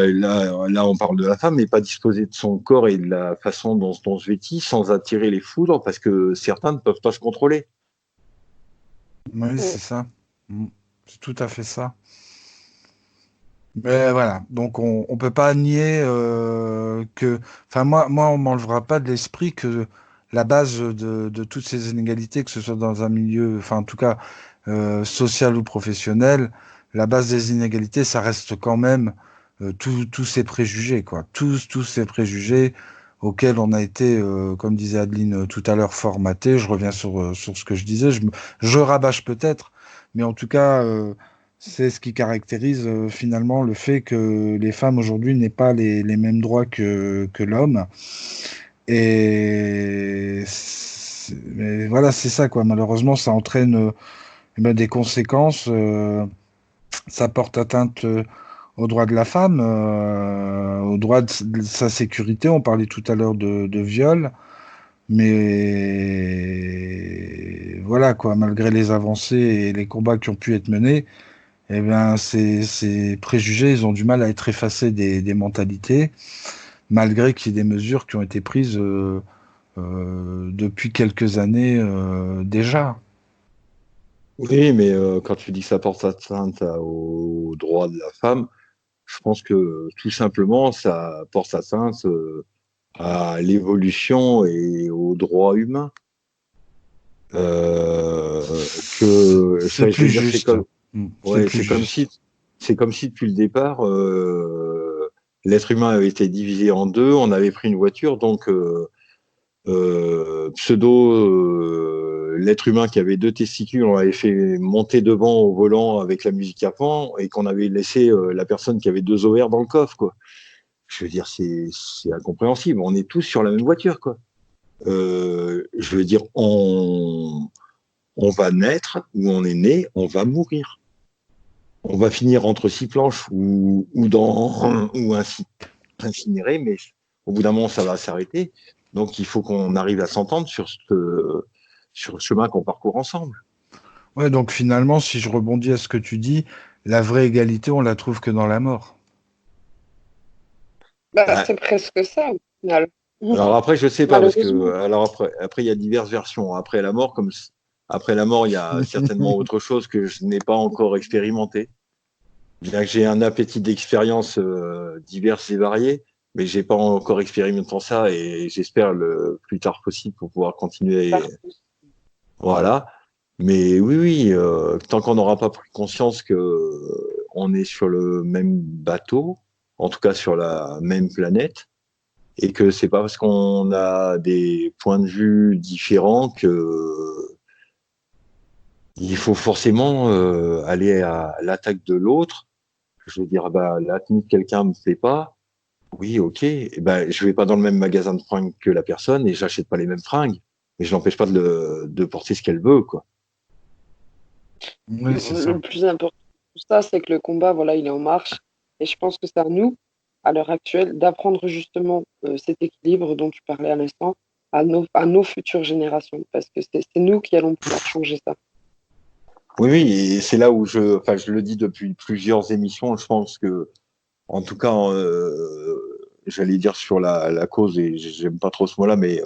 là, on parle de la femme, mais pas disposer de son corps et de la façon dont on se vêtit sans attirer les foudres parce que certains ne peuvent pas se contrôler. Oui, c'est ça. Mm. C'est tout à fait ça. Mais voilà, donc on ne peut pas nier que... Enfin, moi, on m'enlèvera pas de l'esprit que la base de toutes ces inégalités, que ce soit dans un milieu, enfin en tout cas social ou professionnel, la base des inégalités, ça reste quand même tous ces préjugés, quoi. Tous ces préjugés auxquels on a été, comme disait Adeline tout à l'heure, formaté. Je reviens sur ce que je disais, je rabâche peut-être, mais en tout cas... c'est ce qui caractérise finalement le fait que les femmes aujourd'hui n'aient pas les mêmes droits que l'homme. Mais voilà, c'est ça, quoi. Malheureusement, ça entraîne eh ben, des conséquences. Ça porte atteinte aux droits de la femme, aux droits de sa sécurité. On parlait tout à l'heure de viol. Mais voilà, quoi. Malgré les avancées et les combats qui ont pu être menés, eh bien, ces préjugés, ils ont du mal à être effacés des mentalités, malgré qu'il y ait des mesures qui ont été prises depuis quelques années déjà. Oui, mais quand tu dis que ça porte atteinte aux droits de la femme, je pense que tout simplement, ça porte atteinte à l'évolution et aux droits humains. C'est Je veux plus dire, juste. C'est plus juste. C'est comme si depuis le départ, l'être humain avait été divisé en deux. On avait pris une voiture, donc l'être humain qui avait deux testicules, on l'avait fait monter devant au volant avec la musique à fond et qu'on avait laissé la personne qui avait deux ovaires dans le coffre, quoi. Je veux dire, c'est incompréhensible. On est tous sur la même voiture, quoi. Je veux dire, on va naître, où on est né, on va mourir. On va finir entre six planches ou incinéré, mais au bout d'un moment, ça va s'arrêter. Donc, il faut qu'on arrive à s'entendre sur le chemin qu'on parcourt ensemble. Ouais, donc finalement, si je rebondis à ce que tu dis, la vraie égalité, on la trouve que dans la mort. Bah, Ah, c'est presque ça, au final. alors après, je sais pas, parce que Malheureusement. alors après, il y a diverses versions. Après la mort, après la mort, il y a certainement autre chose que je n'ai pas encore expérimenté. Bien que j'ai un appétit d'expériences diverses et variées, mais j'ai pas encore expérimenté ça et j'espère le plus tard possible pour pouvoir continuer. Voilà. Mais oui, oui, tant qu'on n'aura pas pris conscience que on est sur le même bateau, en tout cas sur la même planète, et que c'est pas parce qu'on a des points de vue différents que il faut forcément aller à l'attaque de l'autre. Je veux dire, bah, la tenue de quelqu'un me plaît pas. Oui, ok. Eh ben, je vais pas dans le même magasin de fringues que la personne et j'achète pas les mêmes fringues. Mais je l'empêche pas de porter ce qu'elle veut, quoi. Oui, c'est Le ça. plus important de tout ça, c'est que le combat, voilà, il est en marche. Et je pense que c'est à nous, à l'heure actuelle, d'apprendre justement cet équilibre dont tu parlais à l'instant à nos futures générations. Parce que c'est nous qui allons pouvoir changer ça. Oui, oui, et c'est là où enfin, je le dis depuis plusieurs émissions. Je pense que, en tout cas, j'allais dire sur la cause, et j'aime pas trop ce mot-là, mais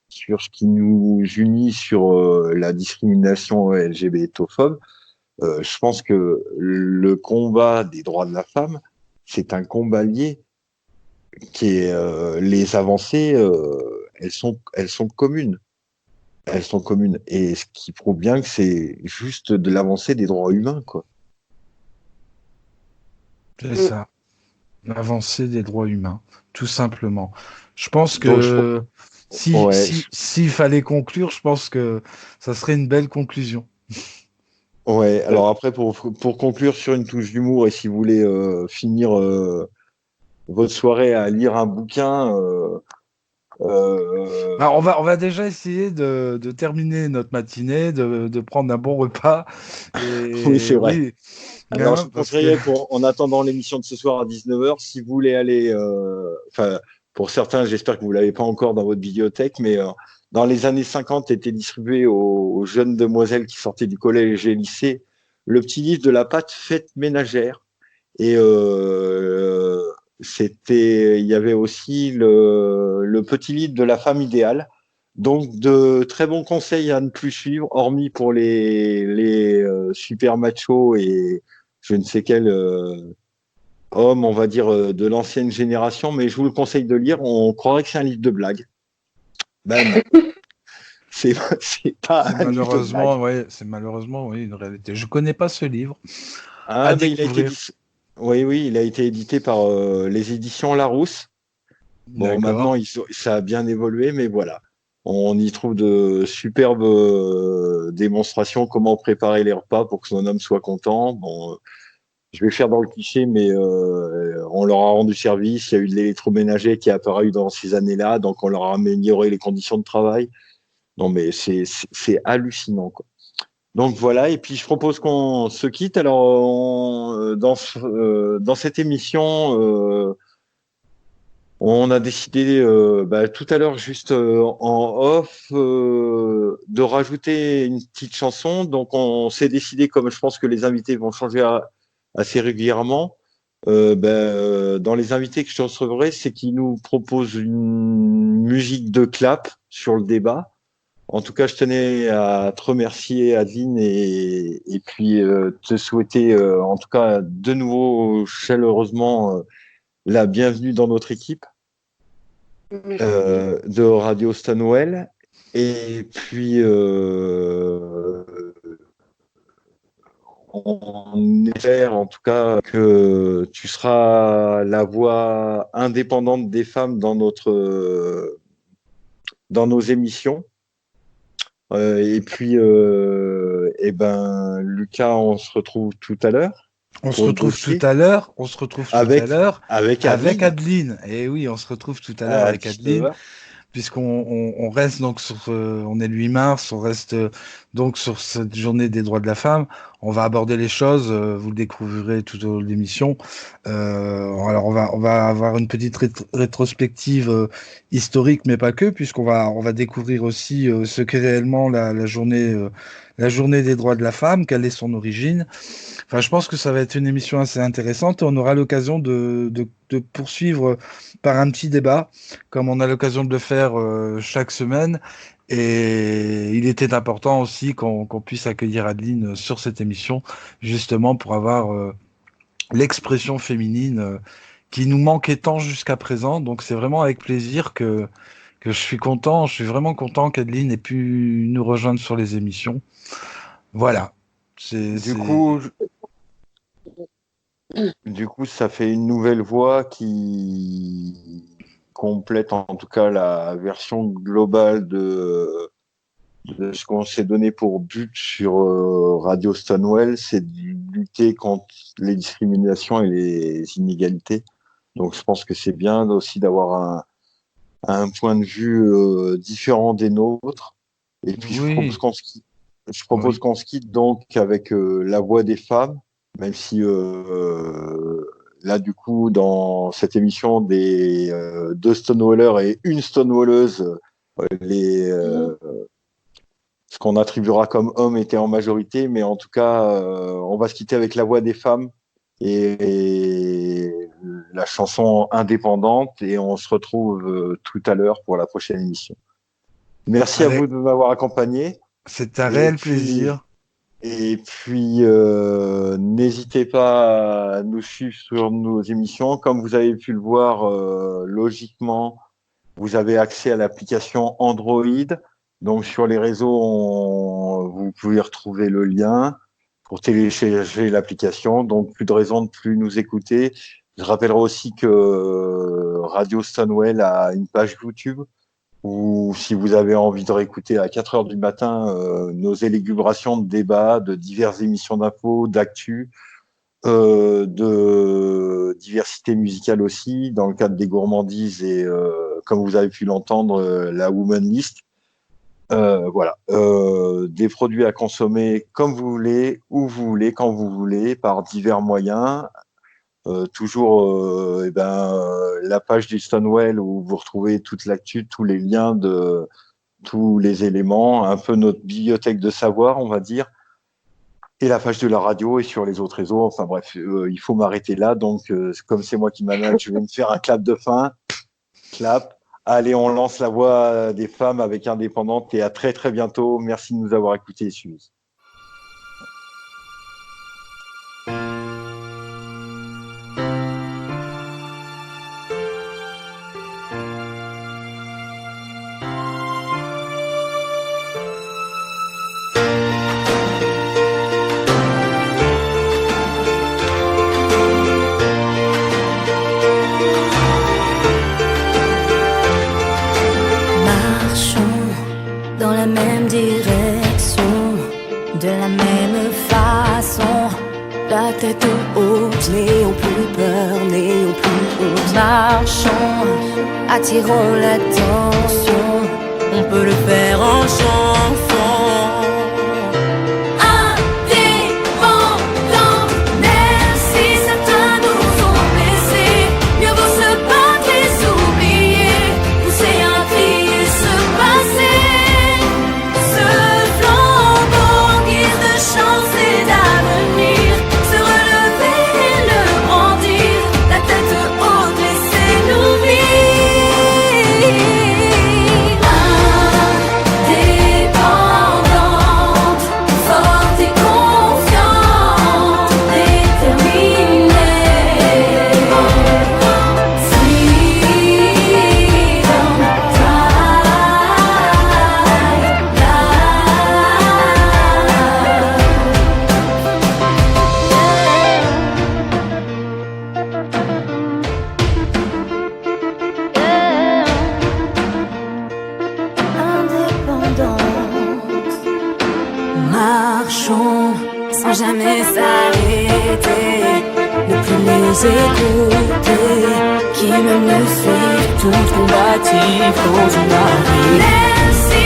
sur ce qui nous unit sur la discrimination LGBTophobe, je pense que le combat des droits de la femme, c'est un combat lié qui est les avancées, elles sont communes. Elles sont communes. Et ce qui prouve bien que c'est juste de l'avancée des droits humains, quoi. C'est Mm. ça. L'avancée des droits humains, tout simplement. Je pense Donc, que ouais, s'il fallait conclure, je pense que ça serait une belle conclusion. ouais. Alors après, pour conclure sur une touche d'humour, et si vous voulez finir votre soirée à lire un bouquin, Alors, on va déjà essayer de terminer notre matinée, de prendre un bon repas. oui, c'est Et vrai. oui, Alors, je hein, vous parce que conseillerais, en attendant l'émission de ce soir à 19h, si vous voulez aller, enfin, pour certains, j'espère que vous l'avez pas encore dans votre bibliothèque, mais dans les années 50, était distribué aux jeunes demoiselles qui sortaient du collège et lycée le petit livre de la pâte fête ménagère. Et il y avait aussi le petit livre de la femme idéale. Donc, de très bons conseils à ne plus suivre, hormis pour les super machos et je ne sais quel homme, on va dire, de l'ancienne génération, mais je vous le conseille de lire. On croirait que c'est un livre de blague. Ben non, c'est c'est pas c'est un livre de blague. malheureusement, ouais, c'est malheureusement, oui, une réalité. Je connais pas ce livre. À Ah, ben découvrir. oui, oui, il a été édité par les éditions Larousse. Bon, D'accord. maintenant, ça a bien évolué, mais voilà. On y trouve de superbes démonstrations comment préparer les repas pour que son homme soit content. Bon, je vais faire dans le cliché, mais on leur a rendu service. Il y a eu de l'électroménager qui est apparu dans ces années-là, donc on leur a amélioré les conditions de travail. Non, mais c'est hallucinant, quoi. Donc voilà, et puis je propose qu'on se quitte. Alors, dans cette émission, on a décidé tout à l'heure, juste en off, de rajouter une petite chanson. Donc on s'est décidé, comme je pense que les invités vont changer assez régulièrement, dans les invités que je recevrai, c'est qu'ils nous proposent une musique de clap sur le débat. En tout cas, je tenais à te remercier, Adeline, et puis te souhaiter, en tout cas, de nouveau chaleureusement la bienvenue dans notre équipe Merci. de Radio Stanwell. Et puis, on espère en tout cas que tu seras la voix indépendante des femmes dans nos émissions. Et puis, Lucas, on se retrouve tout à l'heure On se pour le retrouve tout dossier à l'heure. On se retrouve tout à avec, l'heure avec avec Adeline Adeline. Et oui, on se retrouve tout à l'heure à avec Adeline. 19h. puisqu'on reste donc on est le 8 mars, on reste donc sur cette journée des droits de la femme. On va aborder les choses, vous le découvrirez tout au long de l'émission. Alors on va avoir une petite rétrospective historique, mais pas que, puisqu'on va découvrir aussi ce qu'est réellement la journée des droits de la femme, quelle est son origine. Enfin, je pense que ça va être une émission assez intéressante et on aura l'occasion de poursuivre par un petit débat, comme on a l'occasion de le faire chaque semaine. Et il était important aussi qu'on puisse accueillir Adeline sur cette émission, justement pour avoir l'expression féminine qui nous manquait tant jusqu'à présent. Donc c'est vraiment avec plaisir que je suis vraiment content qu'Adeline ait pu nous rejoindre sur les émissions. Voilà. Du coup, ça fait une nouvelle voix qui complète en tout cas la version globale de ce qu'on s'est donné pour but sur Radio Stonewall, c'est de lutter contre les discriminations et les inégalités. Donc je pense que c'est bien aussi d'avoir un point de vue différent des nôtres. Et puis Oui. je propose qu'on se quitte donc avec la voix des femmes, même si là du coup dans cette émission des deux Stonewallers et une Stonewalleuse, ce qu'on attribuera comme hommes était en majorité, mais en tout cas on va se quitter avec la voix des femmes et la chanson indépendante, et on se retrouve tout à l'heure pour la prochaine émission. Merci à vous de m'avoir accompagné. C'est un réel plaisir. Et puis, n'hésitez pas à nous suivre sur nos émissions. Comme vous avez pu le voir, logiquement, vous avez accès à l'application Android. Donc, sur les réseaux, vous pouvez retrouver le lien pour télécharger l'application. Donc, plus de raison de plus nous écouter. Je rappellerai aussi que Radio Stonewall a une page YouTube, ou si vous avez envie de réécouter à 4 heures du matin nos élucubrations de débats, de diverses émissions d'infos, d'actu, de diversité musicale aussi, dans le cadre des gourmandises et, comme vous avez pu l'entendre, la Woman List. Voilà, des produits à consommer comme vous voulez, où vous voulez, quand vous voulez, par divers moyens. Toujours la page du Stonewall où vous retrouvez toute l'actu, tous les liens de tous les éléments, un peu notre bibliothèque de savoir, on va dire, et la page de la radio et sur les autres réseaux. Enfin bref, il faut m'arrêter là. Donc, comme c'est moi qui manage, je vais me faire un clap de fin. Clap. Allez, on lance la voix des femmes avec Indépendante, et à très très bientôt. Merci de nous avoir écoutés et suivis. Tête haute, n'ayons plus peur, n'ayons plus honte. Marchons, attirons l'attention, on peut le faire en chanson. Indépendante, même si certains nous ont blessés, mieux vaut se battre et s'oublier, pousser un cri et se passer. Ce flambeau guise de chance et d'avenir. Sans jamais s'arrêter, ne plus les écouter. qui me suit, toute combative dans une armée. Même si